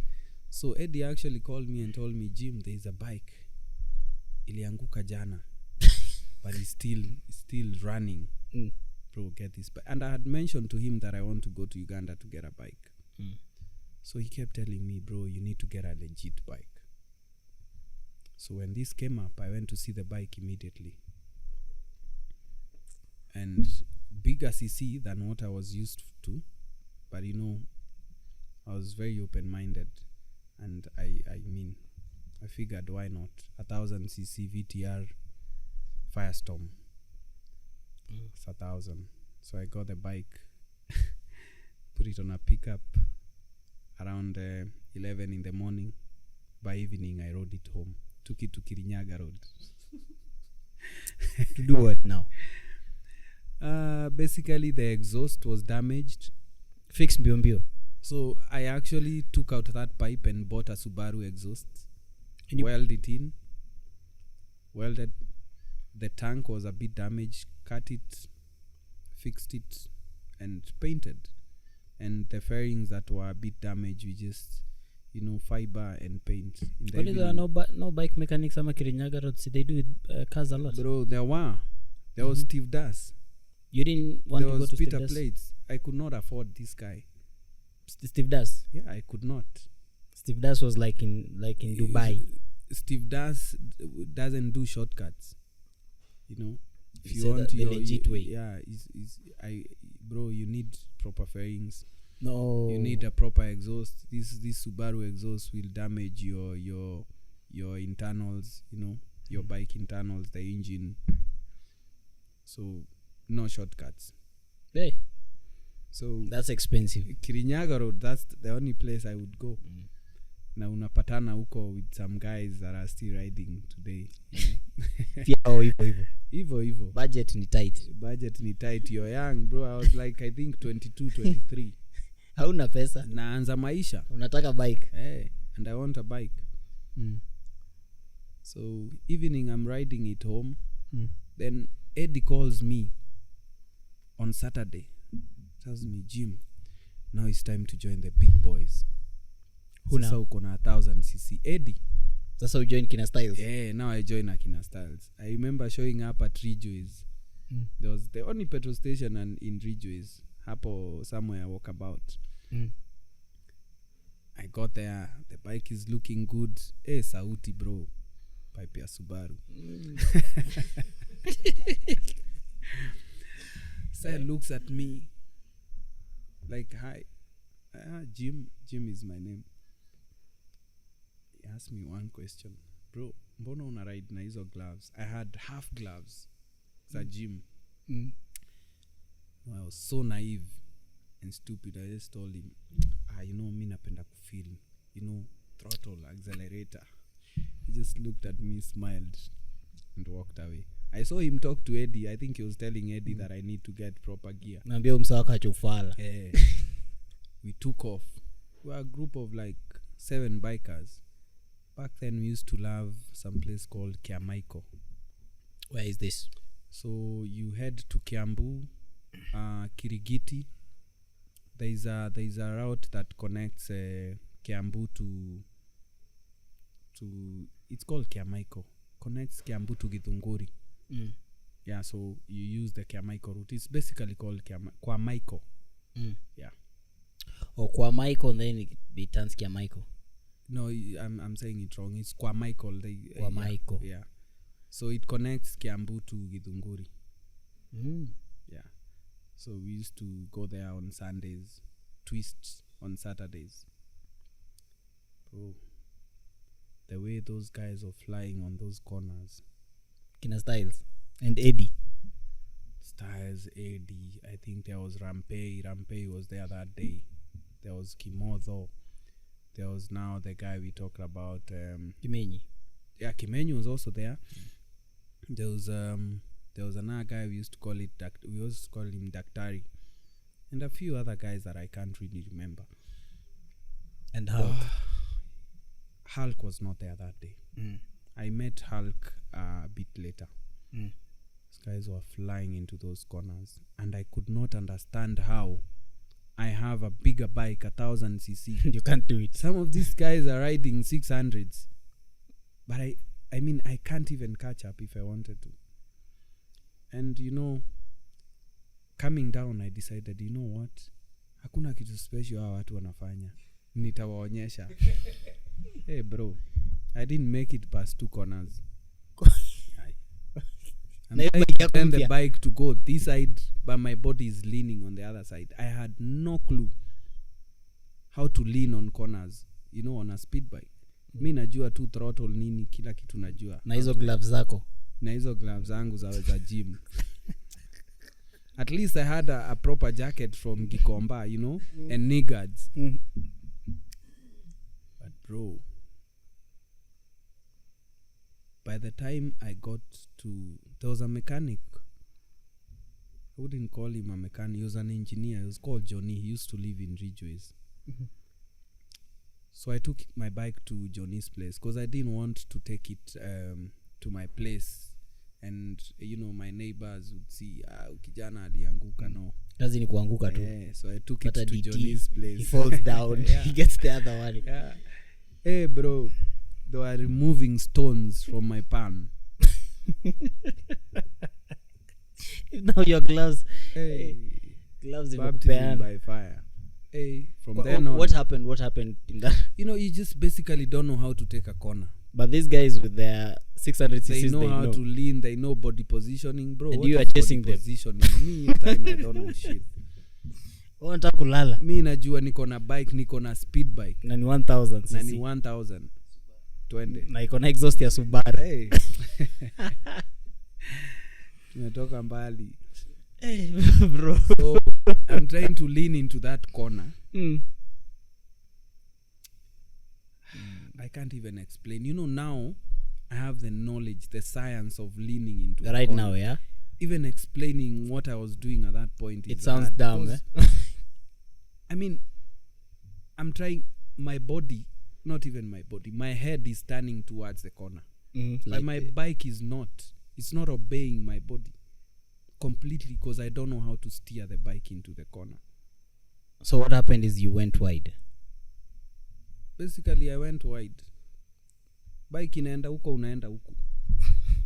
So Eddie actually called me and told me, Jim, there is a bike. Ilianguka jana. But it's still running. Bro, get this bike. And I had mentioned to him that I want to go to Uganda to get a bike. So he kept telling me, bro, you need to get a legit bike. So when this came up, I went to see the bike immediately. And bigger CC than what I was used to. But I was very open-minded. And I figured, why not? 1000cc VTR Firestorm. It's 1000. So I got the bike, put it on a pickup around 11 in the morning. By evening, I rode it home. Took it to Kirinyaga Road. To do what now? Basically, the exhaust was damaged. Fixed mbio. So I actually took out that pipe and bought a Subaru exhaust. Welded it in. Welded. The tank was a bit damaged. Cut it, fixed it, and painted. And the fairings that were a bit damaged, we just, fiber and paint. But there are no bike mechanics on Kirinyaga Road. See, they do with cars a lot. Bro, there were. There was Steve Das. You didn't want to go to Peter Steve Das? Plates. I could not afford this guy. Steve Das? Yeah, I could not. Steve Das was like in Dubai. Steve Das doesn't do shortcuts. If you want the legit way. Yeah, bro, you need proper fairings. No, you need a proper exhaust. This Subaru exhaust will damage your internals. Your bike internals, the engine. So no shortcuts. Hey, so that's expensive. Kirinyaga Road, that's the only place I would go. Na unapatana huko with some guys that are still riding today. Evo. Budget ni tight. You're young, bro. I was like, I think 22, 23. Hauna pesa. Naanza maisha. Unataka bike. Hey, and I want a bike. So evening I'm riding it home. Then Eddie calls me on Saturday. Tells me, Jim, now it's time to join the big boys. Sasa uko na 1000cc. Eddie. Sasa you join Kina Styles? Yeah, now I join Kina Styles. I remember showing up at Ridgeways. There was the only petrol station in Ridgeways. Hapo somewhere walkabout. I got there. The bike is looking good. Sauti bro. Pipe ya Subaru. Sir looks at me like, hi. Jim is my name. He asked me one question. Bro, mbona una ride na hizo gloves? I had half gloves. Za gym. I was so naive and stupid. I just told him, mi napenda kufeel, throttle, accelerator. He just looked at me, smiled, and walked away. I saw him talk to Eddie. I think he was telling Eddie that I need to get proper gear. Naambia umsawaka chufala. We took off. We were a group of like 7 bikers. back then we used to love some place called Kiamaiko. Where is this? So you head to Kiambu, Kirigiti. There's a route that connects Kiambu to it's called Kiamaiko. Connects Kiambu to Githunguri. Yeah, so you use the Kiamaiko route. It's basically called Kwamaiko. Yeah. Or Kwamaiko, and then it turns Kiamaiko. No, I'm saying it wrong. It's Kwamaiko. Kwamaiko. Yeah. So it connects Kiambu to Githunguri. Yeah. So we used to go there on Sundays, twists on Saturdays. Bro, the way those guys are flying on those corners. Kina Styles and Eddie. Styles, Eddie. I think there was Rampey. Rampey was there that day. There was Kimotho. There was now the guy we talked about. Kimenyi. Yeah, Kimenyi was also there. There was another guy we used to call him Daktari, and a few other guys that I can't really remember. And Hulk. Hulk was not there that day. I met Hulk a bit later. These guys were flying into those corners, and I could not understand how I have a bigger bike, 1,000cc. You can't do it. Some of these guys are riding 600s, but I mean, I can't even catch up if I wanted to. And coming down, I decided, you know what? Hakuna kitu special hawa watu wanafanya. Nitawaonyesha. Hey bro, I didn't make it past 2 corners. I'm trying the bike to go this side, but my body is leaning on the other side. I had no clue how to lean on corners, on a speed bike. Mi najua tu throttle nini, kila kitu najua. Na hizo gloves zako. Na hizo gloves zangu za gym. At least I had a proper jacket from Gikomba, and knee guards. But bro, by the time I got to, there was a mechanic. I wouldn't call him a mechanic. He was an engineer. He was called Johnny. He used to live in Ridgeways. So I took my bike to Johnny's place because I didn't want to take it to my place, and my neighbors would see kijana alianguka. No, kazi ni kuanguka tu. Yeah, so I took it to Johnny's place. He falls down. He gets the other one. Yeah. Hey bro, they were removing stones from my palm. Now your gloves. Hey, gloves baptism by fire. Hey, from then on. What happened in that? You just basically don't know how to take a corner. But these guys with their 600cc, they know how to lean. They know body positioning, bro. And you are chasing them. Positioning. Me, time I don't know shit. Unataka kulala. Mi najua niko na bike, niko na speed bike. Na ni 1000cc. Na ni 1000. Twende. Na iko na exhaust ya Subaru. Hey. Tumetoka mbali. Hey, bro. So I'm trying to lean into that corner. I can't even explain. Now I have the knowledge, the science of leaning into right corner. Now, yeah. Even explaining what I was doing at that point. It sounds dumb. I mean, I'm trying. My body, not even my body, my head is turning towards the corner. But my bike is not. It's not obeying my body completely because I don't know how to steer the bike into the corner. So what happened is you went wide. Basically, I went wide. Bike inaenda huko, unaenda huko.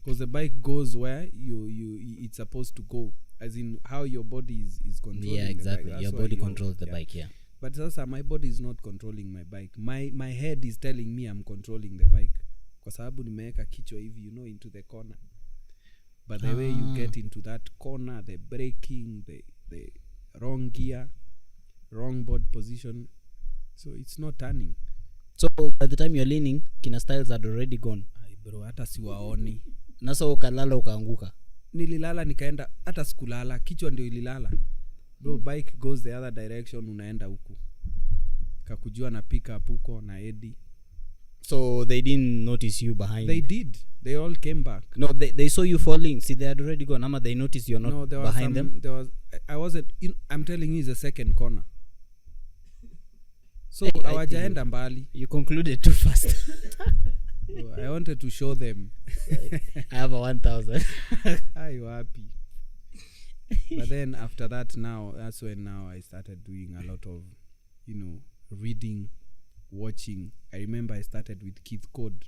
Because the bike goes where it's supposed to go, as in how your body is controlling. Yeah, exactly. The bike. Your body controls the bike, yeah. But sasa my body is not controlling my bike. My head is telling me I'm controlling the bike. Kwa sababu nimeweka kichwa hivi, into the corner. But the way you get into that corner, the braking, the wrong gear, wrong board position, so it's not turning. So by the time you're leaning, Kina Styles had already gone. Ay bro, hata siwaoni. Nasa ukalala ukaanguka. Nililala nikaenda, hata sikulala, kichwa ndio ililala. Bro, bike goes the other direction, unaenda huku. Kakujua na pick up huko na Eddie. So they didn't notice you behind? They did. They all came back. No, they saw you falling. See, they had already gone. Ama they noticed you're not behind them? I wasn't. I'm telling you, it's the second corner. So, hawajaenda mbali. You concluded too fast. So I wanted to show them. I have a 1,000. I were happy. But then after that, that's when I started doing a lot of, reading, watching. I remember I started with Keith Code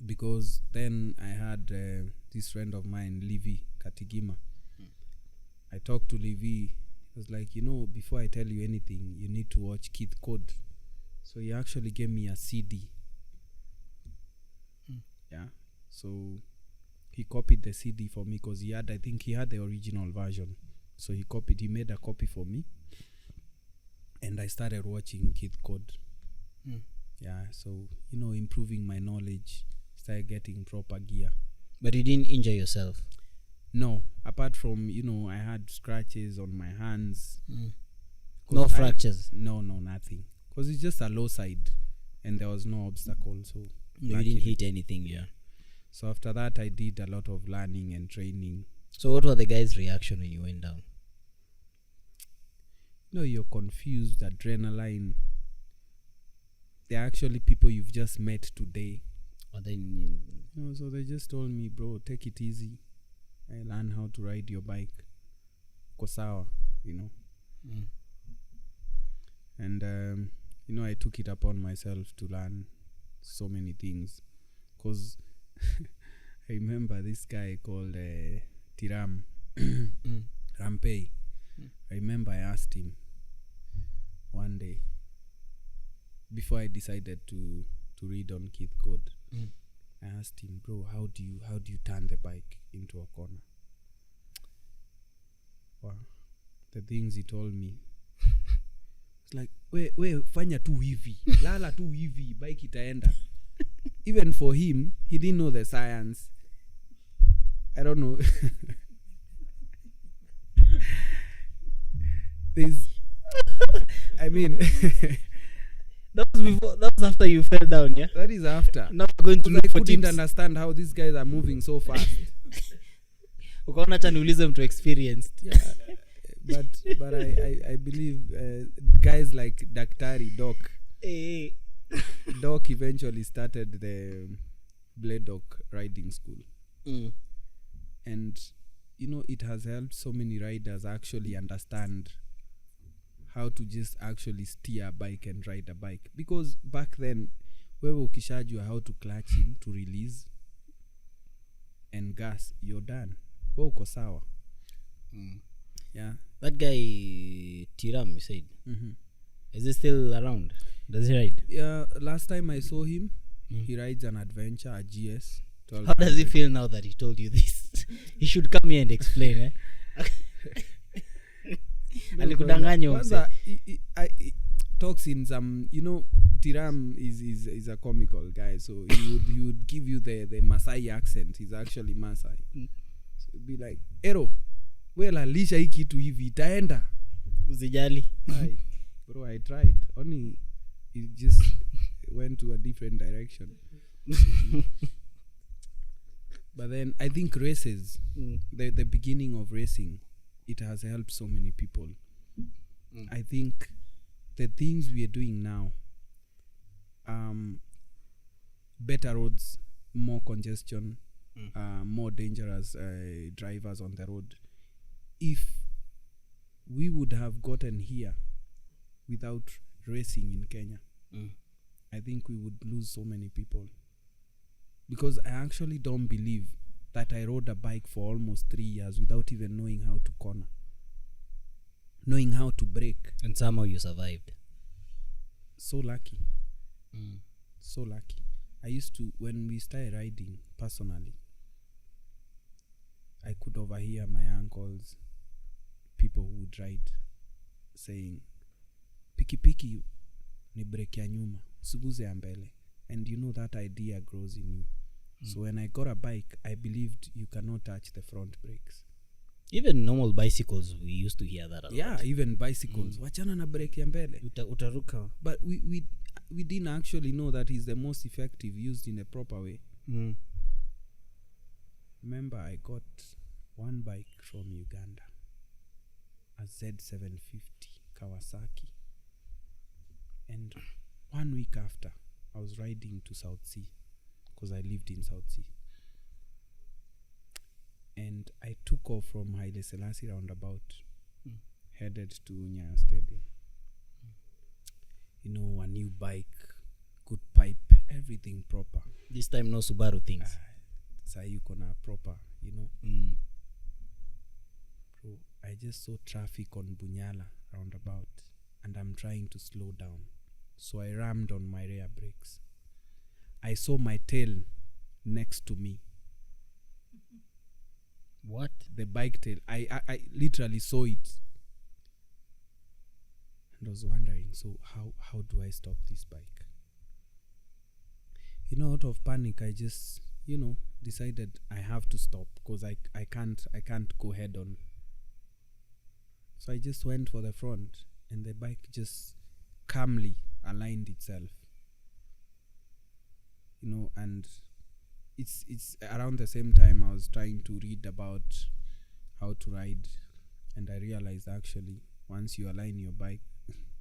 because then I had this friend of mine, Livy Katigima. I talked to Livy. He was like, before I tell you anything, you need to watch Keith Code. So he actually gave me a CD. Yeah. So he copied the CD for me because I think he had the original version. So he made a copy for me. And I started watching Keith Code. Yeah, so, improving my knowledge, started getting proper gear. But you didn't injure yourself? No, apart from, I had scratches on my hands. No fractures? No, nothing. Because it's just a low side and there was no obstacle. So you didn't hit anything, yeah. So after that, I did a lot of learning and training. So what were the guys' reaction when you went down? You're confused, adrenaline. They're actually people you've just met today. Or then so they just told me, bro, take it easy. I learn how to ride your bike. Kosawa, And, I took it upon myself to learn so many things. Because I remember this guy called Tiram Rampey. I remember I asked him one day before I decided to read on Keith Code. I asked him, bro, how do you turn the bike into a corner? Wow. The things he told me. It's like, we fanya tu hivi, lala tu hivi, bike itaenda. Even for him, he didn't know the science. I don't know. that was after you fell down, yeah? That is after. Now we're going to look I for couldn't tips. understand how these guys are moving so fast. Ukaona acha niulize mtu experienced. Yeah, but I believe guys like Daktari Doc. Doc eventually started the Blade Doc riding school. And it has helped so many riders actually understand how to just actually steer a bike and ride a bike. Because back then, wewe ukishajua how to clutch in, to release and gas, you're done. Wewe uko sawa. Yeah. That guy Tiram, you said. Is he still around? Does he ride? Yeah, last time I saw him, he rides an Adventure, a GS. How does he feel now that he told you this? He should come here and explain, eh? Alikudanganya umse. He talks in some, Tiram is a comical guy, so he would give you the Masai accent. He's actually Masai. So it'd be like, Ero, wela lisha hii kitu hivi itaenda. Usijali. Bro, I tried. Only it just went to a different direction. But then I think races, the beginning of racing, it has helped so many people. I think the things we are doing now, better roads, more congestion, more dangerous drivers on the road. If we would have gotten here without racing in Kenya, I think we would lose so many people. Because I actually don't believe that I rode a bike for almost 3 years without even knowing how to corner, knowing how to brake. And somehow you survived. So lucky. So lucky. I used to, when we started riding personally, I could overhear my uncles, people who would ride, saying, piki piki ni brake ya nyuma, usiguze ya mbele. And that idea grows in you. So when I got a bike, I believed you cannot touch the front brakes. Even normal bicycles, we used to hear that a lot. Yeah, even bicycles. Wachana na brake ya mbele. Utaruka. But we didn't actually know that is the most effective used in a proper way. Remember, I got one bike from Uganda, a Z750 Kawasaki. And 1 week after, I was riding to South Sea because I lived in South Sea. And I took off from Haile Selassie roundabout, headed to Nyayo Stadium. You know, a new bike, good pipe, everything proper. This time no Subaru things. So you gonna proper, you know. Bro, I just saw traffic on Bunyala roundabout, and I'm trying to slow down. So I rammed on my rear brakes. I saw my tail next to me. What? The bike tail. I literally saw it. And I was wondering, so how do I stop this bike? You know, out of panic, I just, you know, decided I have to stop because I can't go head on. So I just went for the front, and the bike just calmly aligned itself. You know, and it's around the same time I was trying to read about how to ride, and I realized actually once you align your bike,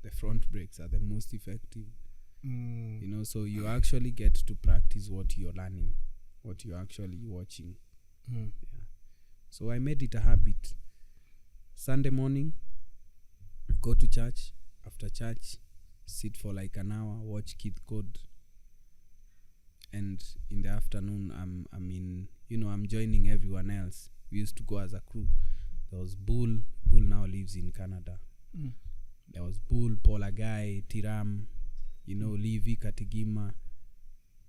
the front brakes are the most effective. You know, so you actually get to practice what you're learning, what you're actually watching. Yeah. So I made it a habit. Sunday morning, go to church. After church, sit for like an hour, watch Kid Code. And in the afternoon, I'm joining everyone else. We used to go as a crew. There was Bull. Bull now lives in Canada. There was Bull, Polagai, Tiram, you know, Levi, Katigima.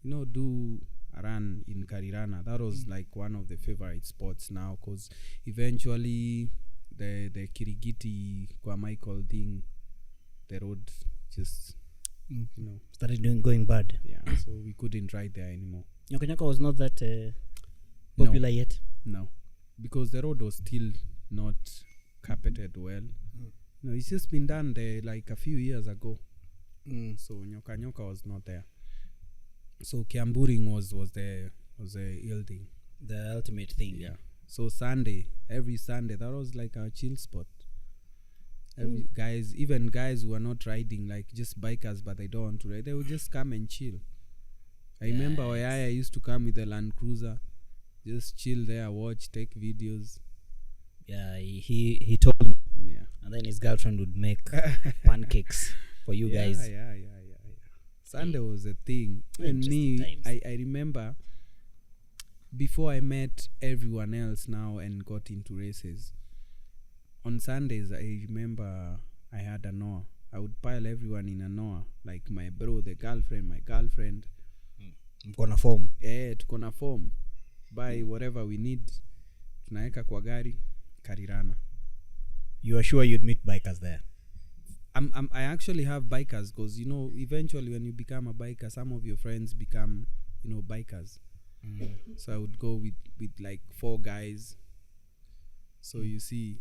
You know, do a run in Karirana. That was like one of the favorite spots now, because eventually the Kirigiti Kwa Michael thing, the road just, you know, started going bad. Yeah, so we couldn't ride there anymore. Nyokanyaka was not that popular yet. No, because the road was still not carpeted well. No, it's just been done there like a few years ago. So Nyoka was not there. So Kiamburing was the ill thing. The ultimate thing. Yeah. So every Sunday, that was like our chill spot. Even guys who are not riding, like just bikers, but they don't want to ride, they would just come and chill. I remember Oyaya used to come with a Land Cruiser, just chill there, watch, take videos. Yeah, he told me. Yeah. And then his girlfriend would make pancakes for you guys. Yeah. Sunday was a thing. And me, I remember before I met everyone else now and got into races, on Sundays, I remember I had a Noah. I would pile everyone in a Noah, like my bro, the girlfriend, my girlfriend. Mkona form. Tuko na form. Buy whatever we need. Tunaeka kwa gari, Karirana. You are sure you'd meet bikers there? I actually have bikers, because, you know, eventually when you become a biker, some of your friends become, you know, bikers. So I would go with like 4 guys. So you see,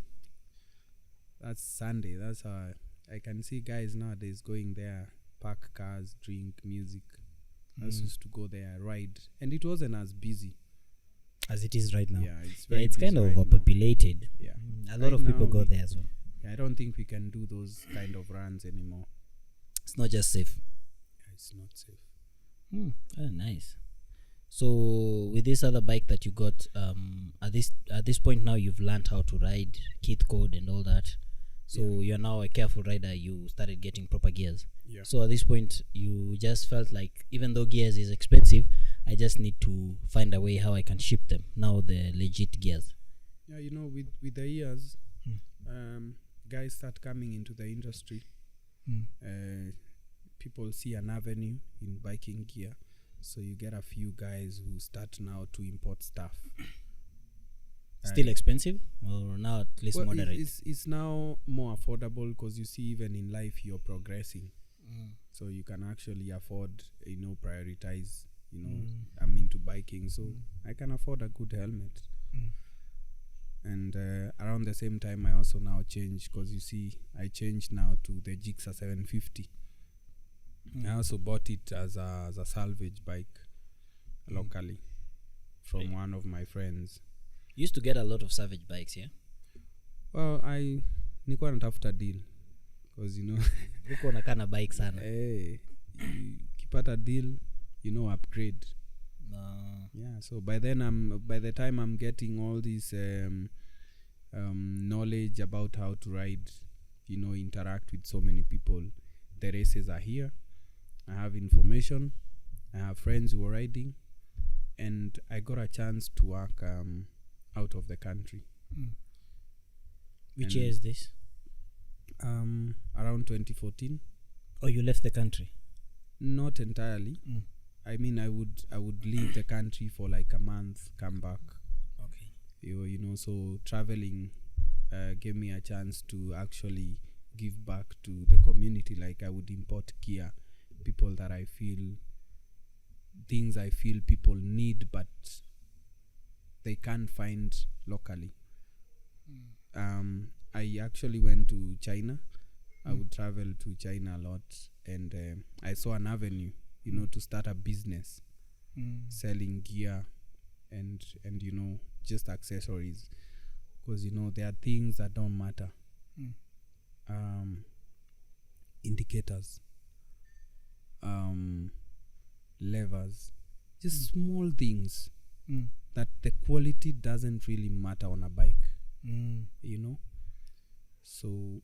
that's Sunday. That's how I can see guys nowadays going there, park cars, drink, music. I used to go there, ride, and it wasn't as busy as it is right now. Yeah, it's kind of overpopulated. Yeah, a lot of people go there as well. Yeah, I don't think we can do those kind of runs anymore. It's not just safe. Yeah, it's not safe. Oh, nice. So with this other bike that you got, at this point now you've learned how to ride, kit code and all that. So you're now a careful rider. You started getting proper gears. Yeah. So at this point you just felt like, even though gears is expensive, I just need to find a way how I can ship them. Now the legit gears. Yeah, you know, with the years, guys start coming into the industry. People see an avenue in biking gear. So you get a few guys who start now to import stuff. Still expensive, or now at least moderate? It's now more affordable, because you see, even in life you're progressing. So you can actually afford, you know, prioritize, you know, I'm into biking, so I can afford a good helmet. And around the same time I also now changed, because you see, I changed now to the Gixxer 750. I also bought it as a salvage bike locally from one of my friends. You used to get a lot of salvage bikes, yeah? Well, nilikuwa natafuta deal, because, you know, uko unakaa na bike sana. Kipata deal, you know, upgrade. Yeah, so by the time I'm getting all this knowledge about how to ride, interact with so many people, the races are here. I have information, I have friends who are riding, and I got a chance to work out of the country. Which year is this? Around 2014. Oh, you left the country? Not entirely. I mean, I would leave the country for like a month, come back. Okay. So traveling gave me a chance to actually give back to the community. Like I would import gear, things I feel people need, but they can't find locally. I actually went to China. I would travel to China a lot, and I saw an avenue, to start a business selling gear and just accessories, because there are things that don't matter. Indicators, levers, just small things that the quality doesn't really matter on a bike. So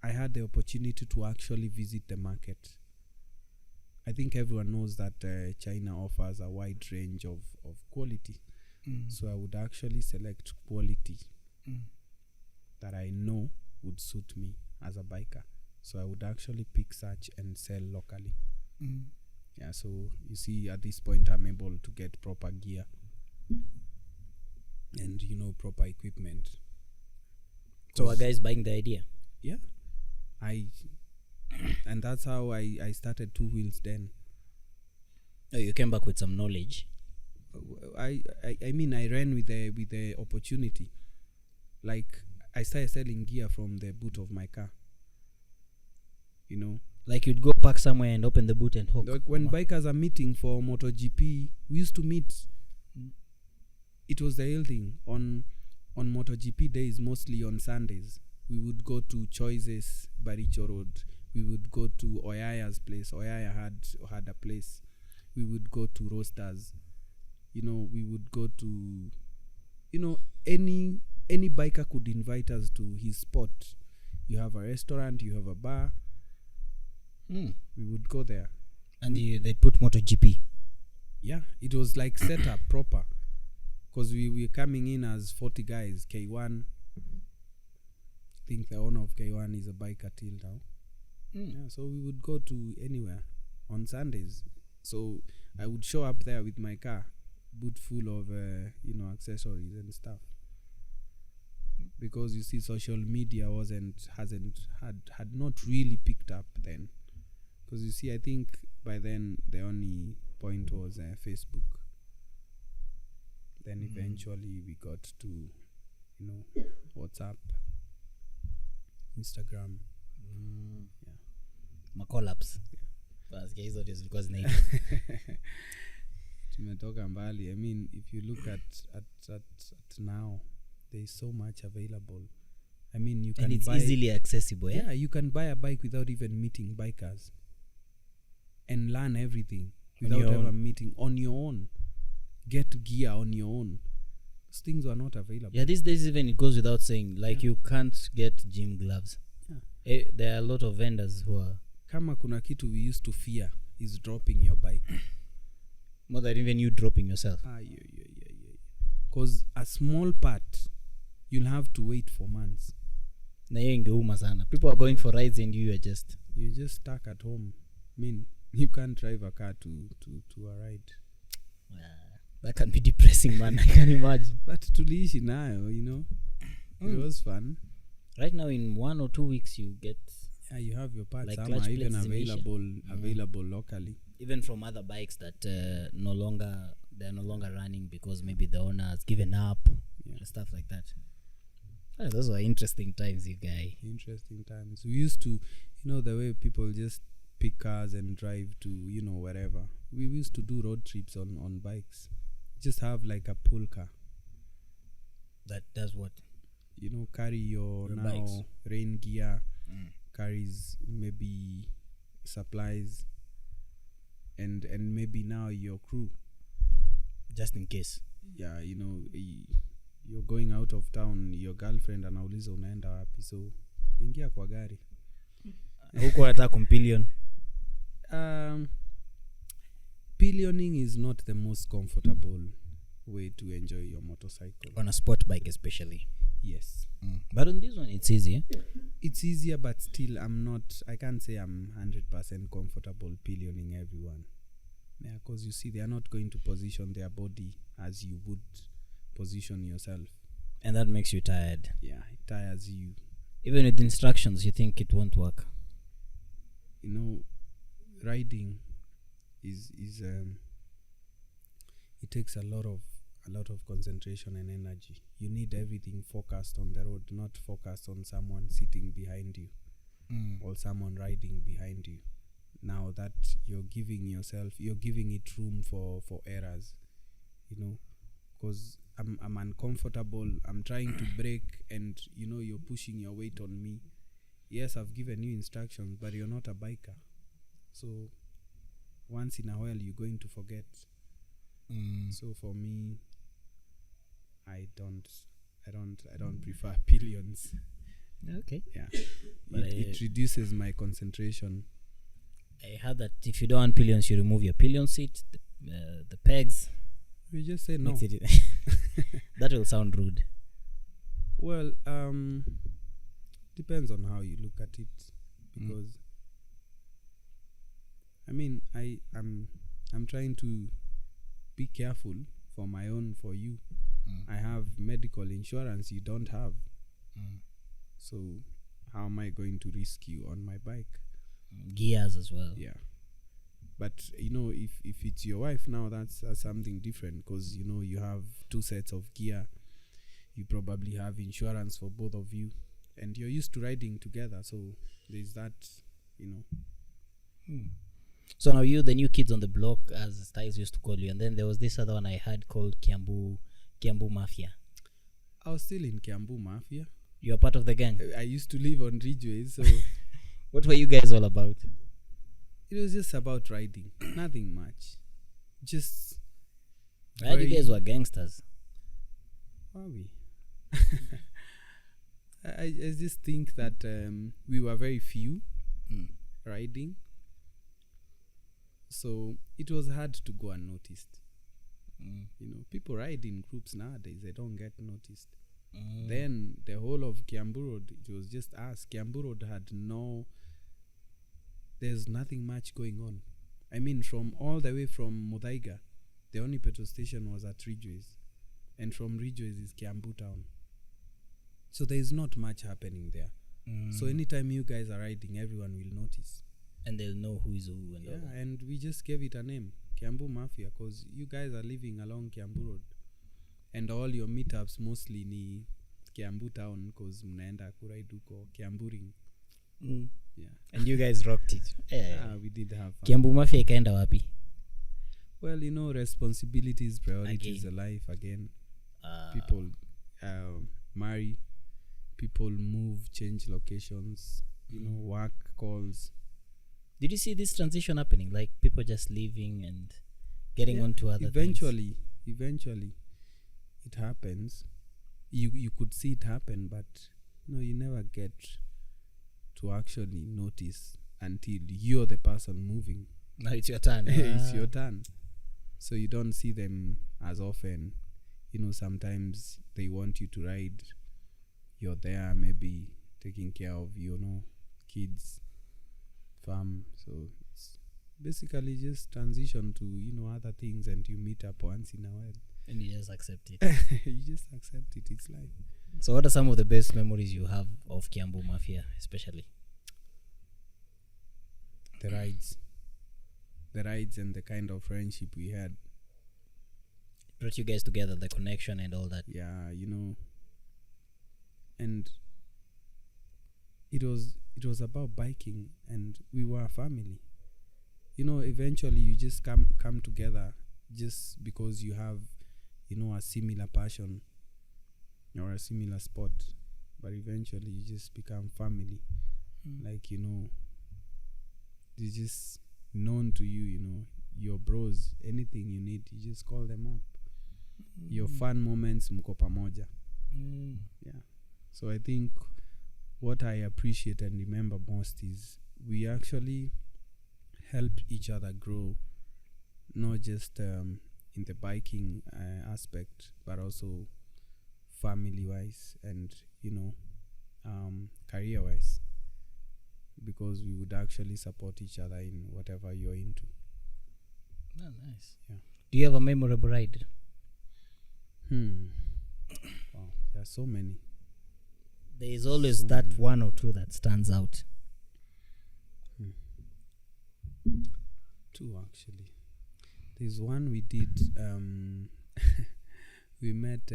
I had the opportunity to actually visit the market. I think everyone knows that China offers a wide range of quality. So I would actually select quality that I know would suit me as a biker. So I would actually pick such and sell locally. Yeah, so you see, at this point I'm able to get proper gear and proper equipment. So a guy's buying the idea? Yeah. And that's how I started Two Wheels then. Oh, you came back with some knowledge. I mean, I ran with the opportunity. Like, I started selling gear from the boot of my car. Like you'd go park somewhere and open the boot and hook. Like when bikers are meeting for MotoGP, we used to meet. It was the whole thing. On MotoGP days, mostly on Sundays, we would go to Choices, Baricho Road. We would go to Oyaya's place. Oyaya had a place. We would go to Roasters. We would go to, any biker could invite us to his spot. You have a restaurant, you have a bar. We would go there. And they'd put MotoGP. Yeah, it was like set up proper. Because we were coming in as 40 guys, K1. I think the owner of K1 is a biker till now. Yeah, so we would go to anywhere on Sundays. So I would show up there with my car, boot full of accessories and stuff. Because you see, social media had not really picked up then. Because you see, I think by then the only point was Facebook. Then eventually we got to WhatsApp, Instagram. Yeah. Macollaps. Basikia hizo ndio zilikuwa zinaitwa. Tumetoka mbali. I mean, if you look at now, there is so much available. I mean, you can and it's buy easily accessible. Yeah, you can buy a bike without even meeting bikers and learn everything without ever meeting on your own. Get gear on your own. Those things are not available. Yeah, these days even it goes without saying. Like you can't get gym gloves. Yeah. There are a lot of vendors who are. Kama kuna kitu we used to fear is dropping your bike. More than even you dropping yourself. Yeah. Because a small part, you'll have to wait for months. Na hiyo ingeuma sana. People are going for rides and you're just stuck at home. I mean, you can't drive a car to a ride. That can be depressing, man. I can imagine. But tuliishi nayo, it was fun. Right now, in 1 or 2 weeks, you get. Yeah, you have your parts. Like Some are even available locally. Even from other bikes that they're no longer running because maybe the owner has given up and stuff like that. Those were interesting times, you guys. Interesting times. We used to, the way people just pick cars and drive to, wherever. We used to do road trips on bikes. Just have like a pull car. That does what? Carry your now bikes. Rain gear, carries maybe supplies, and maybe now your crew. just in case. Yeah, you're going out of town, your girlfriend anauliza unaenda wapi, so ingia kwa gari. Huko nataka kumpillion. Pillioning is not the most comfortable way to enjoy your motorcycle. On a sport bike especially. Yes. But on this one it's easier. It's easier, but still I can't say I'm 100% comfortable pillioning everyone. Yeah, because you see, they are not going to position their body as you would position yourself. And that makes you tired. Yeah, it tires you. Even with instructions, you think it won't work. Riding is it takes a lot of concentration and energy. You need everything focused on the road, not focused on someone sitting behind you or someone riding behind you. Now that you're giving it room for errors, because I'm uncomfortable. I'm trying to brake, and you're pushing your weight on me. Yes, I've given you instructions, but you're not a biker, so once in a while you're going to forget. So for me, I don't prefer pillions. Okay. Yeah, but it reduces my concentration. I heard that if you don't want pillions, you remove your pillion seat, the pegs. We just say no. That will sound rude. Well, depends on how you look at it, because I'm trying to be careful for you. I have medical insurance you don't have. So how am I going to risk you on my bike? Gears as well. Yeah. But if it's your wife now, that's something different, because you have 2 sets of gear. You probably have insurance for both of you, and you're used to riding together, so there's that. So now you the new kids on the block, as Styles used to call you, and then there was this other one I had called Kiambu Mafia. I was still in Kiambu Mafia. You are part of the gang. I used to live on Ridgeways, so what were you guys all about? It was just about riding, nothing much. Just you guys were gangsters. Are we? I just think that we were very few riding, so it was hard to go unnoticed. People ride in groups nowadays, they don't get noticed. Then the whole of Kiambu Road, it was just us. Kiambu Road had there's nothing much going on. From all the way from Muthaiga, the only petrol station was at Ridgeways, and from Ridgeways is Kiambu town. So there is not much happening there. So anytime you guys are riding, everyone will notice, and they'll know who is who. And all that. And we just gave it a name, Kiambu Mafia, because you guys are living along Kiambu Road, and all your meetups mostly ni Kiambu town, because mnaenda kuride huko Kiamburing. Yeah. And you guys rocked it. We did have fun. Kiambu Mafia ikaenda wapi? Well, responsibilities, priorities, life again. People marry, people move, change locations, work calls. Did you see this transition happening? Like people just leaving and getting onto other things? Eventually, it happens. You could see it happen, but you never get to actually notice until you're the person moving. Now it's your turn. It's your turn. So you don't see them as often. Sometimes they want you to ride. You're there maybe taking care of, kids, farm. So it's basically just transition to, other things, and you meet up once in a while. And you just accept it. You just accept it. It's life. So what are some of the best memories you have of Kiambu Mafia, especially? The rides and the kind of friendship we had. It brought you guys together, the connection and all that. Yeah, and it was about biking, and we were a family. Eventually you just come together just because you have, a similar passion or a similar sport, but eventually you just become family. Like, they're just known to you, your bros. Anything you need, you just call them up. your fun moments mko pamoja. Yeah. So I think what I appreciate and remember most is we actually help each other grow, not just in the biking aspect, but also family wise and career wise, because we would actually support each other in whatever you're into. Oh, nice. Yeah. Do you have a memorable ride? Wow, there are so many. There is always So that many. one or two that stands out. Two actually. There's one we did. We met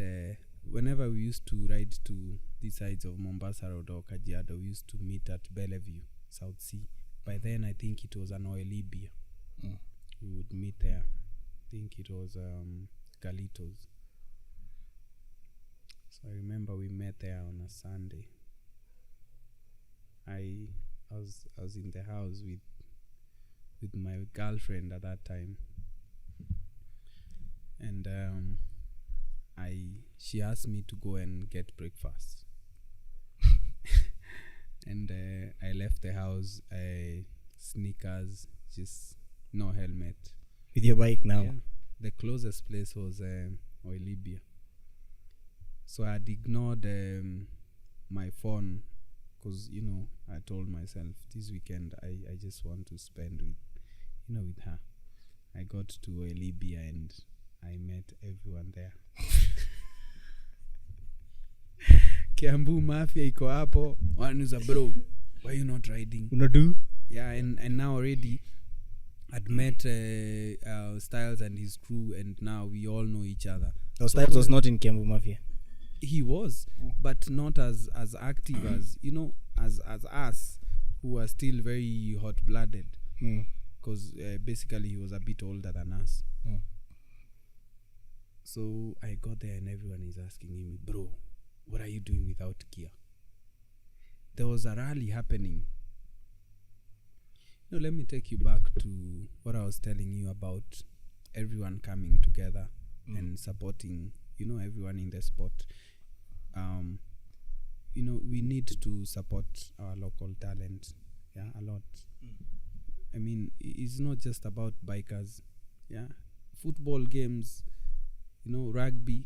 whenever we used to ride to the sides of Mombasa Road or Kajiado. We used to meet at Bellevue, South Sea. By then, I think it was an oily beer. We would meet there. I think it was Galitos. So I remember we met there on a Sunday. I was in the house with my girlfriend at that time, and she asked me to go and get breakfast. And I left the house, sneakers, just no helmet. With your bike now? Yeah. The closest place was Oilibia. So I had ignored my phone because, I told myself this weekend I just want to spend with her. I got to Oilibia and I met everyone there. Kiambu Mafia iko hapo. One is a bro. Why you not riding? Unadu? Yeah, and now already I'd met Styles and his crew, and now we all know each other. Oh, Styles was not in Kiambu Mafia. He was, but not as active as as us, who are still very hot-blooded. Because basically he was a bit older than us. So I got there and everyone is asking me, bro, what are you doing without gear? There was a rally happening. Let me take you back to what I was telling you about everyone coming together and supporting, everyone in the sport. We need to support our local talent, a lot. I mean, it's not just about bikers, football games, rugby.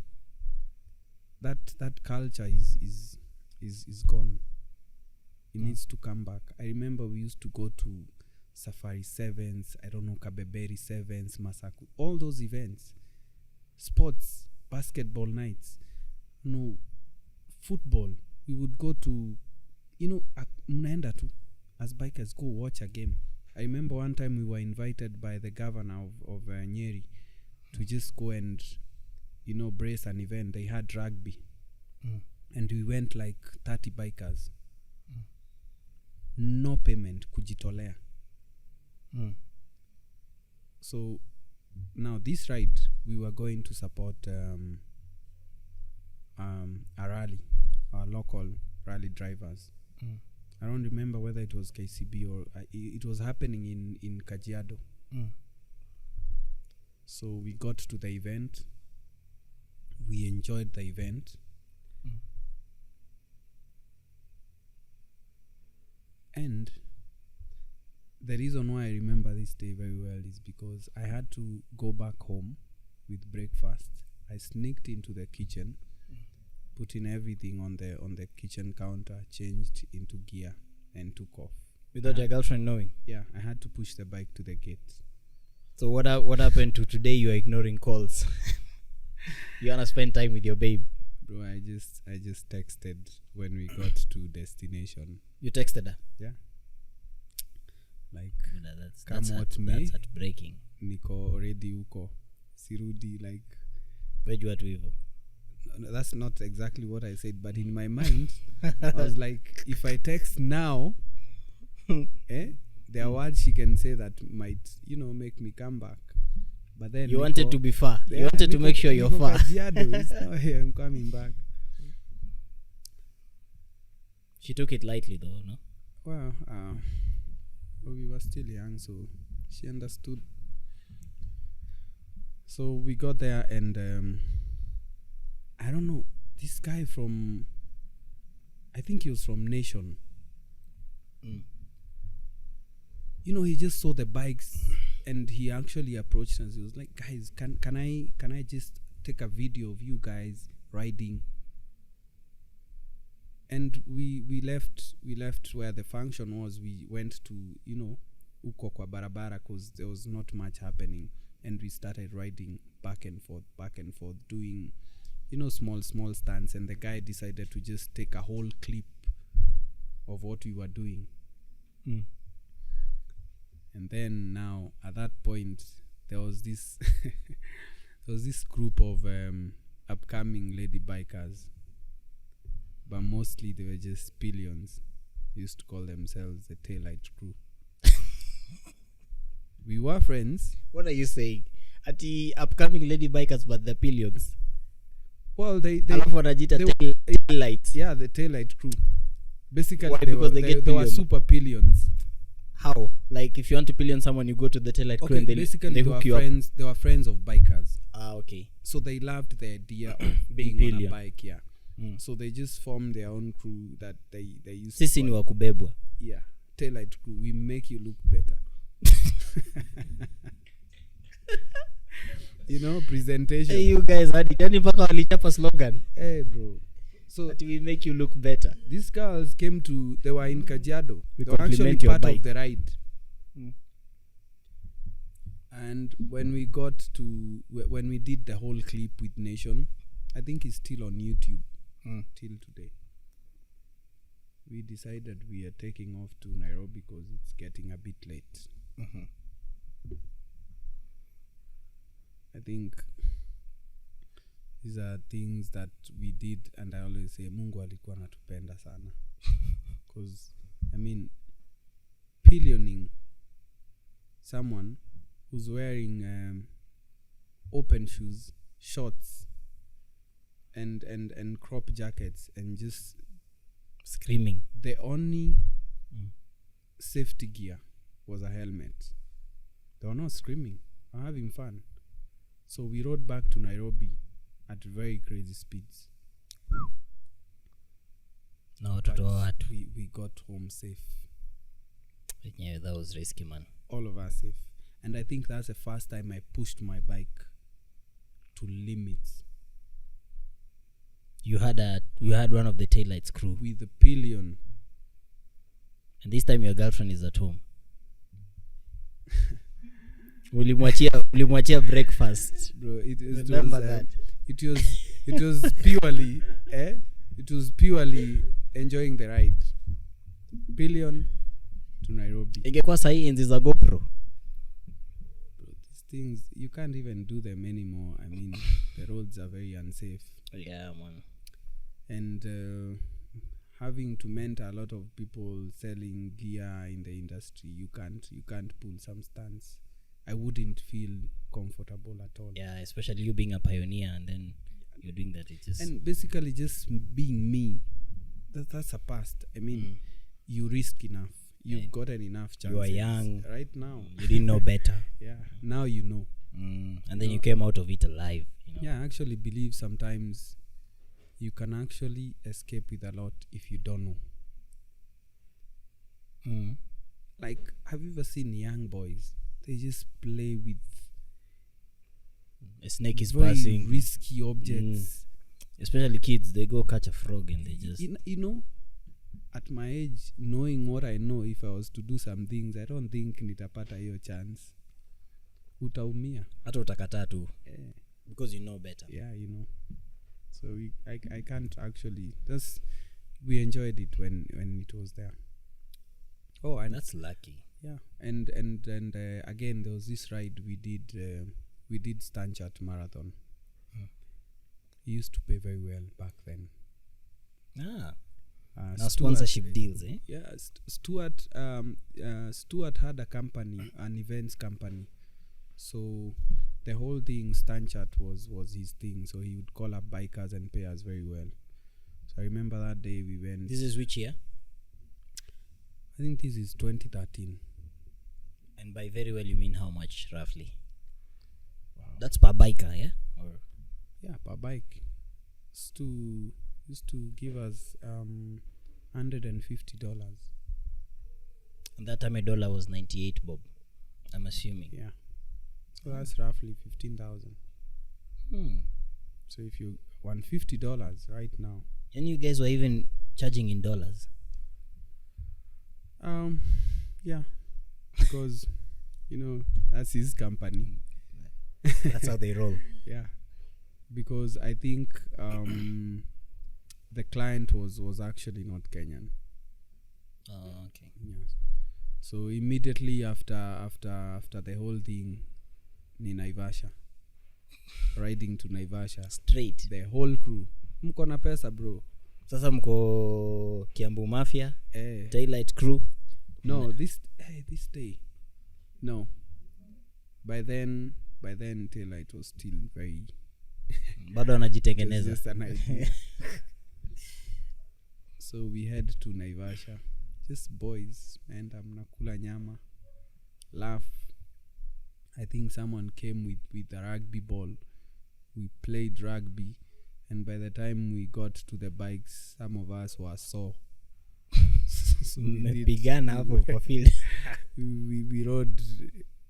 That culture is gone. It needs to come back. I remember we used to go to Safari Sevens, Kabeberi Sevens, Masaku, all those events, sports, basketball nights, football. We would go to, mnaenda tu as bikers, go watch a game. I remember one time we were invited by the governor of Nyeri to just go and, brace an event. They had rugby. And we went like 30 bikers. No payment, kujitolea. So now this ride, we were going to support a rally, our local rally drivers. I don't remember whether it was KCB or it was happening in Kajiado. So we got to the event. We enjoyed the event. And the reason why I remember this day very well is because I had to go back home with breakfast. I sneaked into the kitchen, put in everything on the kitchen counter, changed into gear, and took off. Without your girlfriend knowing? Yeah, I had to push the bike to the gate. So what happened to today? You are ignoring calls. You wanna spend time with your babe. Bro, I just texted when we got to destination. You texted her? Yeah. Like, that's heartbreaking. Niko already uko. Sirudi, like. Where'd you at hivyo? No, that's not exactly what I said, but in my mind, I was like, if I text now, there are words she can say that might, make me come back. But then you wanted to be far. You wanted to make sure you're far. It's not here. I'm coming back. She took it lightly, though, no? Well, we were still young, so she understood. So we got there, and I don't know, this guy from, I think he was from Nation. You know, he just saw the bikes and he actually approached us. He was like, guys, can I just take a video of you guys riding? And we left where the function was. We went to, you know, uko kwa barabara, because there was not much happening, and we started riding back and forth, doing, you know, small stunts. And the guy decided to just take a whole clip of what we were doing. And then now at that point there was this group of upcoming lady bikers, but mostly they were just pillions. They used to call themselves the Taillight Crew. We were friends. What are you saying? At the upcoming lady bikers, but the pillions. Well, they taillights. Yeah, the Taillight Crew. Basically, why? Because they were super pillions. How? Like, if you want to pillion someone, you go to the Taillight Crew, and they hook you friends. They were friends of bikers. Okay. So they loved the idea of being on a bike. Yeah. So they just formed their own crew that they used. Sisi ni wa kubebwa. Yeah, Taillight Crew. We make you look better. You know, presentation. Hey, you guys had it. Yani mpaka walichapa slogan. Hey, bro. So that we make you look better. These girls came to. They were in Kajiado. They were actually part of the ride. And when we did the whole clip with Nation, I think it's still on YouTube till today. We decided we are taking off to Nairobi because it's getting a bit late. I think these are things that we did, and I always say Mungu alikuwa anatupenda sana. Because I mean, pillioning someone who's wearing open shoes, shorts, and crop jackets, and just screaming. The only safety gear was a helmet. They were not screaming. They were having fun. So we rode back to Nairobi at very crazy speeds. No, we got home safe. Yeah, that was risky, man. All of us safe. And I think that's the first time I pushed my bike to limits. You had one of the Taillights crew with the pillion, and this time your girlfriend is at home. Ulimwachia breakfast, bro. It was purely it was purely enjoying the ride. Pillion to Nairobi. Ingekuwa sahi enzi za GoPro. These things you can't even do them anymore. I mean, the roads are very unsafe. Yeah, man. And having to mentor a lot of people selling gear in the industry, you can't pull some stunts. I wouldn't feel comfortable at all. Yeah, especially you being a pioneer and then you're doing that. It just and basically just being me. That's a past. I mean, you risk enough. You've gotten enough chances. You are young right now. You didn't know better. Yeah, now you know. And then you came out of it alive. You know? Yeah, I actually believe sometimes you can actually escape with a lot if you don't know. Like, have you ever seen young boys? They just play with a snake is very passing, risky objects. Especially kids, they go catch a frog and they just you know, at my age, knowing what I know, if I was to do some things, I don't think nitapata hiyo chance. Utaumia. Hata utakataa tu. Because you know better. Yeah, you know. So I can't actually. We enjoyed it when it was there. Oh, and that's lucky. Yeah, and again there was this ride we did Stanchat Marathon. He used to pay very well back then. Now sponsorship deals, eh? Yeah, Stuart had a company, an events company. So the whole thing, Stanchat was his thing. So he would call up bikers and pay us very well. So I remember that day we went. This is which year? I think this is 2013. And by very well, you mean how much, roughly? Wow. That's per biker, yeah? Or yeah, per bike. used to give us $150. And that time a dollar was 98 bob, I'm assuming. Yeah. So that's roughly 15,000. So if you want $50 right now, And you guys were even charging in dollars. yeah, because that's his company. That's how they roll. Yeah, because I think the client was actually not Kenyan. Oh, okay. Yes. So immediately after the whole thing, ni Naivasha, riding to Naivasha, Straight. the whole crew, mko na pesa bro. Sasa mko Kiambu Mafia, Daylight Crew. No, this day. No. By then Daylight was still very Bado anajitengeneza. just an idea. So we head to Naivasha, just boys, and mnakula nyama, laugh. I think someone came with a rugby ball. We played rugby, and by the time we got to the bikes, some of us were sore. So Mmepigana hapo kwa field. we rode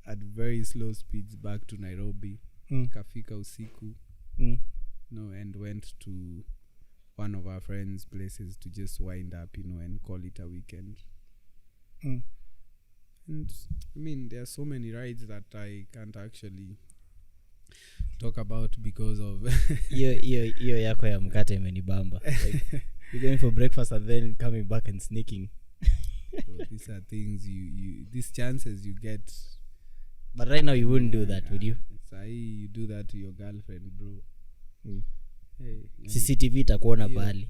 at very slow speeds back to Nairobi. Kafika usiku. And went to one of our friends' places to just wind up, and call it a weekend. And I mean, there are so many rides that I can't actually talk about because of hiyo yako ya mkate imenibamba. Like, you're going for breakfast and then coming back and sneaking. So these are things these chances you get. But right now you wouldn't do that, would you? You do that to your girlfriend, bro. Hey, CCTV itakuona pale.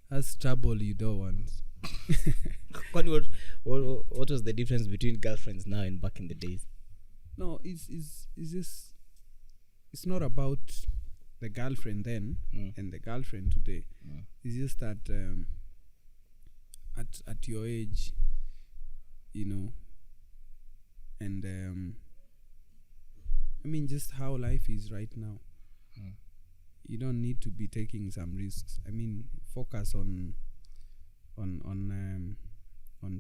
That's trouble you don't want. What was the difference between girlfriends now and back in the days? No, it's just, it's not about the girlfriend then and the girlfriend today. It's just that at your age, and I mean, just how life is right now. You don't need to be taking some risks. I mean, focus on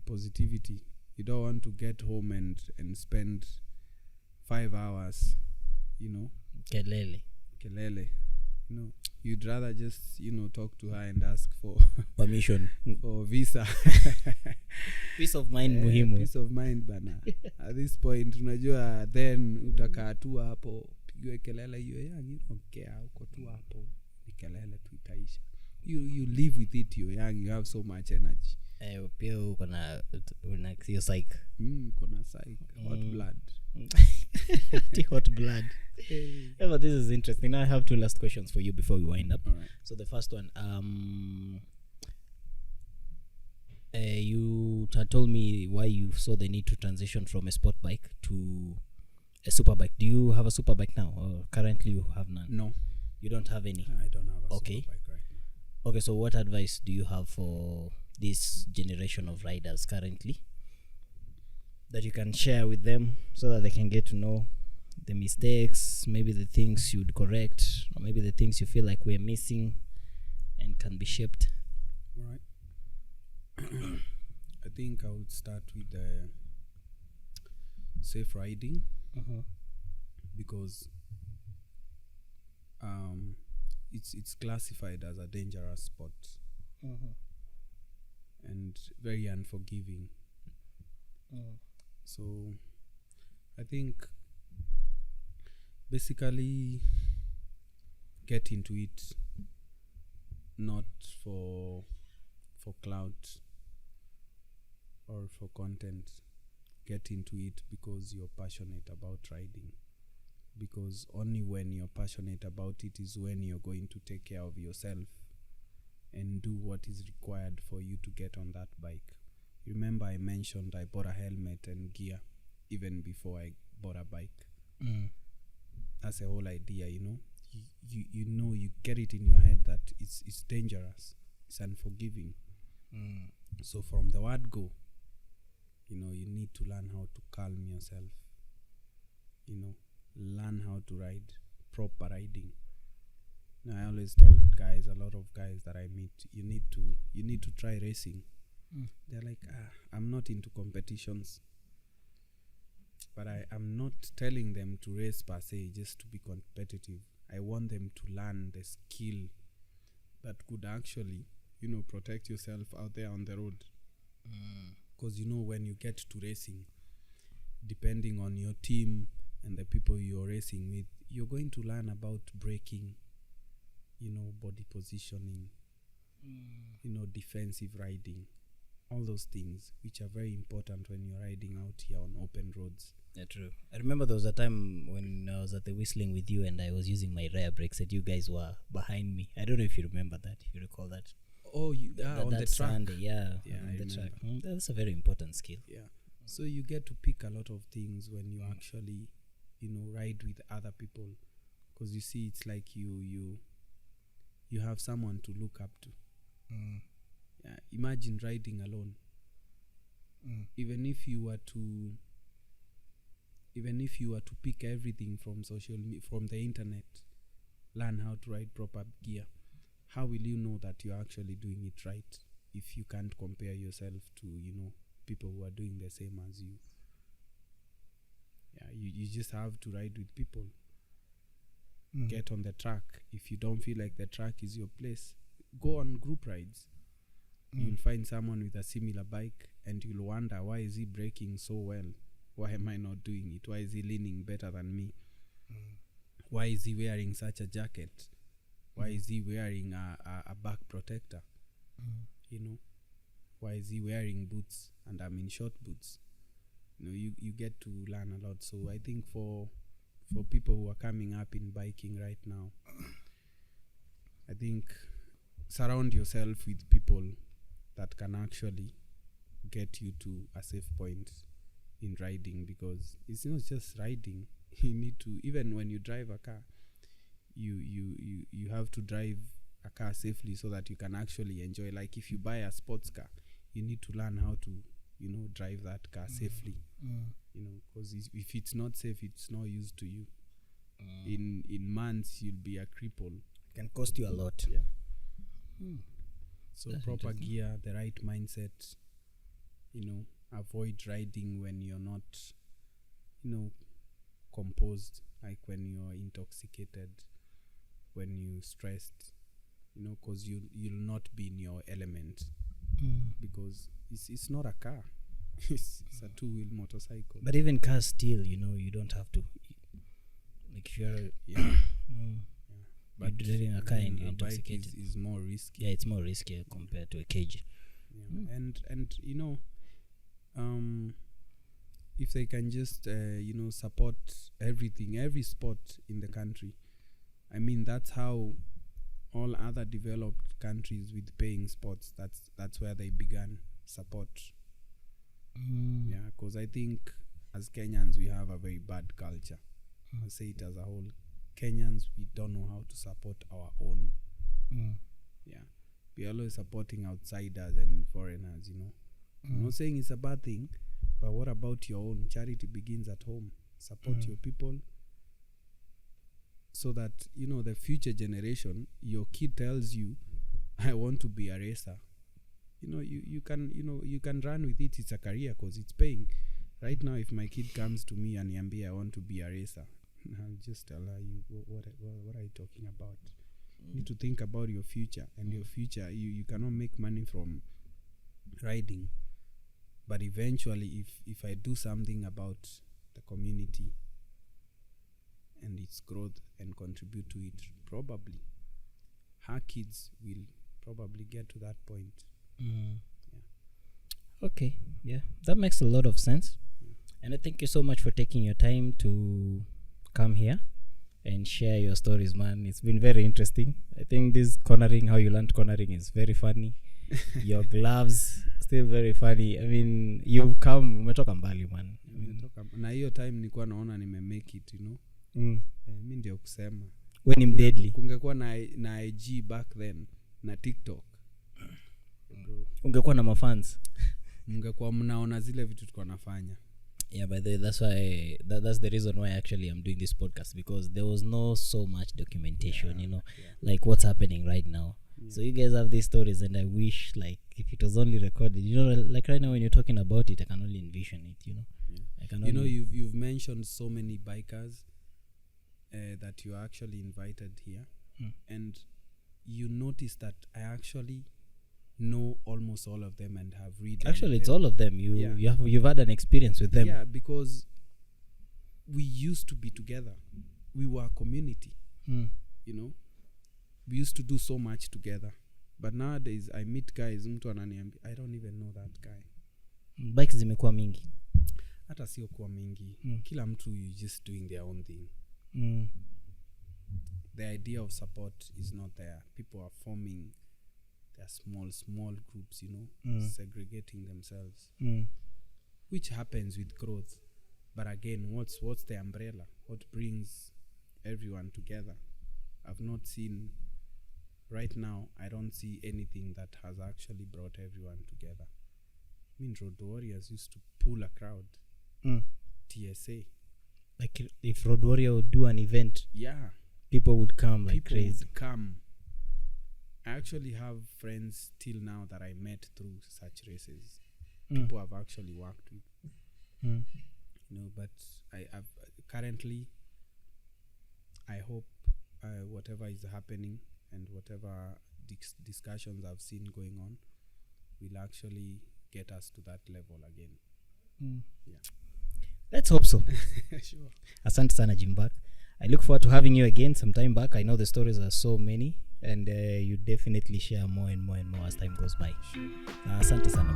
positivity. You don't want to get home and spend 5 hours, Kelele. You'd rather just talk to her and ask for Permission. for visa. Peace of mind muhimu. Peace of mind bana. At this point unajua, then utakaa tu hapo, pigiwe kelele hiyo yangi, ongea uko tu hapo, ni kelele tu itaisha. You live with it, you're young, you have so much energy. Pia uko na your psych. Uko na psych, hot blood. Hot blood. Yeah, but this is interesting. Now I have 2 last questions for you before we wind up. All right. So the first one, you told me why you saw the need to transition from a sport bike to a superbike. Do you have a superbike now, or currently you have none? No, you don't have any. I don't have a Okay. superbike right now. Okay, so what advice do you have for this generation of riders currently that you can share with them so that they can get to know the mistakes, maybe the things you'd correct, or maybe the things you feel like we're missing and can be shaped? All right. I think I would start with safe riding, because it's classified as a dangerous sport, and very unforgiving. So I think basically get into it not for clout or for content. Get into it because you're passionate about riding, because only when you're passionate about it is when you're going to take care of yourself and do what is required for you to get on that bike. Remember, I mentioned I bought a helmet and gear even before I bought a bike. That's the whole idea, you get it in your head that it's dangerous, it's unforgiving. So from the word go, you need to learn how to calm yourself, learn how to ride, proper riding. I always tell guys, a lot of guys that I meet, you need to try racing. They're like, I'm not into competitions. But I'm not telling them to race per se just to be competitive. I want them to learn the skill that could actually, protect yourself out there on the road. Because, when you get to racing, depending on your team and the people you're racing with, you're going to learn about braking, body positioning, defensive riding, all those things which are very important when you're riding out here on open roads. Yeah, true. I remember there was a time when I was at the Whistling with you and I was using my rear brakes and you guys were behind me. I don't know if you remember that, if you recall that. Oh, on the track. Sunday, yeah on the track. That's a very important skill. Yeah. So you get to pick a lot of things when you actually, ride with other people. Because you see, it's like you have someone to look up to. Yeah. Imagine riding alone. Even if you were to pick everything from from the internet, learn how to ride proper gear, how will you know that you're actually doing it right if you can't compare yourself to people who are doing the same as you? Yeah, you just have to ride with people. Get on the track. If you don't feel like the track is your place, go on group rides. You'll find someone with a similar bike and you'll wonder, why is he braking so well? Why am I not doing it? Why is he leaning better than me? Why is he wearing such a jacket? Why is he wearing a back protector? Why is he wearing boots and I'm in short boots? You get to learn a lot. So I think for people who are coming up in biking right now, I think surround yourself with people that can actually get you to a safe point in riding, because it's not just riding. You need to, even when you drive a car, you have to drive a car safely so that you can actually enjoy. Like if you buy a sports car, you need to learn how to drive that car safely. Because if it's not safe, it's no use to you. In months you'll be a cripple. It can cost you a lot. Yeah. So that's proper gear, the right mindset. Avoid riding when you're not composed, like when you're intoxicated, when you're stressed, because you'll not be in your element. Because it's not a car. It's a two-wheel motorcycle. But even cars still, you don't have to, like if you're but driving a car and you're intoxicated, is more risky. Yeah, it's more risky compared to a cage. And if they can just support every sport in the country. I mean, that's how all other developed countries with paying sports, that's where they began support. Yeah, because I think as Kenyans we have a very bad culture. I'll say it as a whole. Kenyans, we don't know how to support our own. Yeah, we're always supporting outsiders and foreigners. I'm not saying it's a bad thing, but what about your own? Charity begins at home. Support your people, so that the future generation, your kid tells you, I want to be a racer. You can run with it. It's a career because it's paying. Right now, if my kid comes to me and I want to be a racer, I'll just tell her, what are you talking about? You need to think about your future, and your future, you cannot make money from riding. But eventually, if I do something about the community and its growth and contribute to it, probably her kids will probably get to that point. Okay, yeah, that makes a lot of sense. And I thank you so much for taking your time to come here and share your stories, man. It's been very interesting. I think this cornering, how you learned cornering, is very funny. Your gloves, still very funny. I mean, you've come, umetoka mbali, man. Na hiyo time nilikuwa naona nimemake it, mimi ndio kusema. When I'm deadly. Kungekuwa na IG back then, na TikTok. Ungekuwa na mafans. Mngekuwa mnaona zile vitu tulikuwa nafanya. Yeah, by the way, that's why that's the reason why actually I'm doing this podcast, because there was no so much documentation, like what's happening right now. So you guys have these stories, and I wish like if it was only recorded, like right now when you're talking about it, I can only envision it. I can only you've mentioned so many bikers that you actually invited here, and you notice that I actually know almost all of them and have read. Actually, it's all of them. You've had an experience with them. Yeah, because we used to be together. We were a community. We used to do so much together. But nowadays, I meet guys, mtu ananiambia, I don't even know that guy. Bikes zimekuwa mingi. Hata sio kuwa mingi. Kila mtu is just doing their own thing. The idea of support is not there. People are forming their small groups, segregating themselves, which happens with growth. But again, what's the umbrella? What brings everyone together? I've not seen, right now, I don't see anything that has actually brought everyone together. I mean, Road Warriors used to pull a crowd. TSA. Like if Road Warrior would do an event, people would come like crazy. People would come. I actually have friends till now that I met through such races. People have actually worked with. But I've currently, I hope whatever is happening and whatever discussions I've seen going on will actually get us to that level again. Let's hope so. Sure. Asante sana Jimbak. I look forward to having you again sometime back. I know the stories are so many, and you definitely share more and more and more as time goes by. Sure. Asante sana.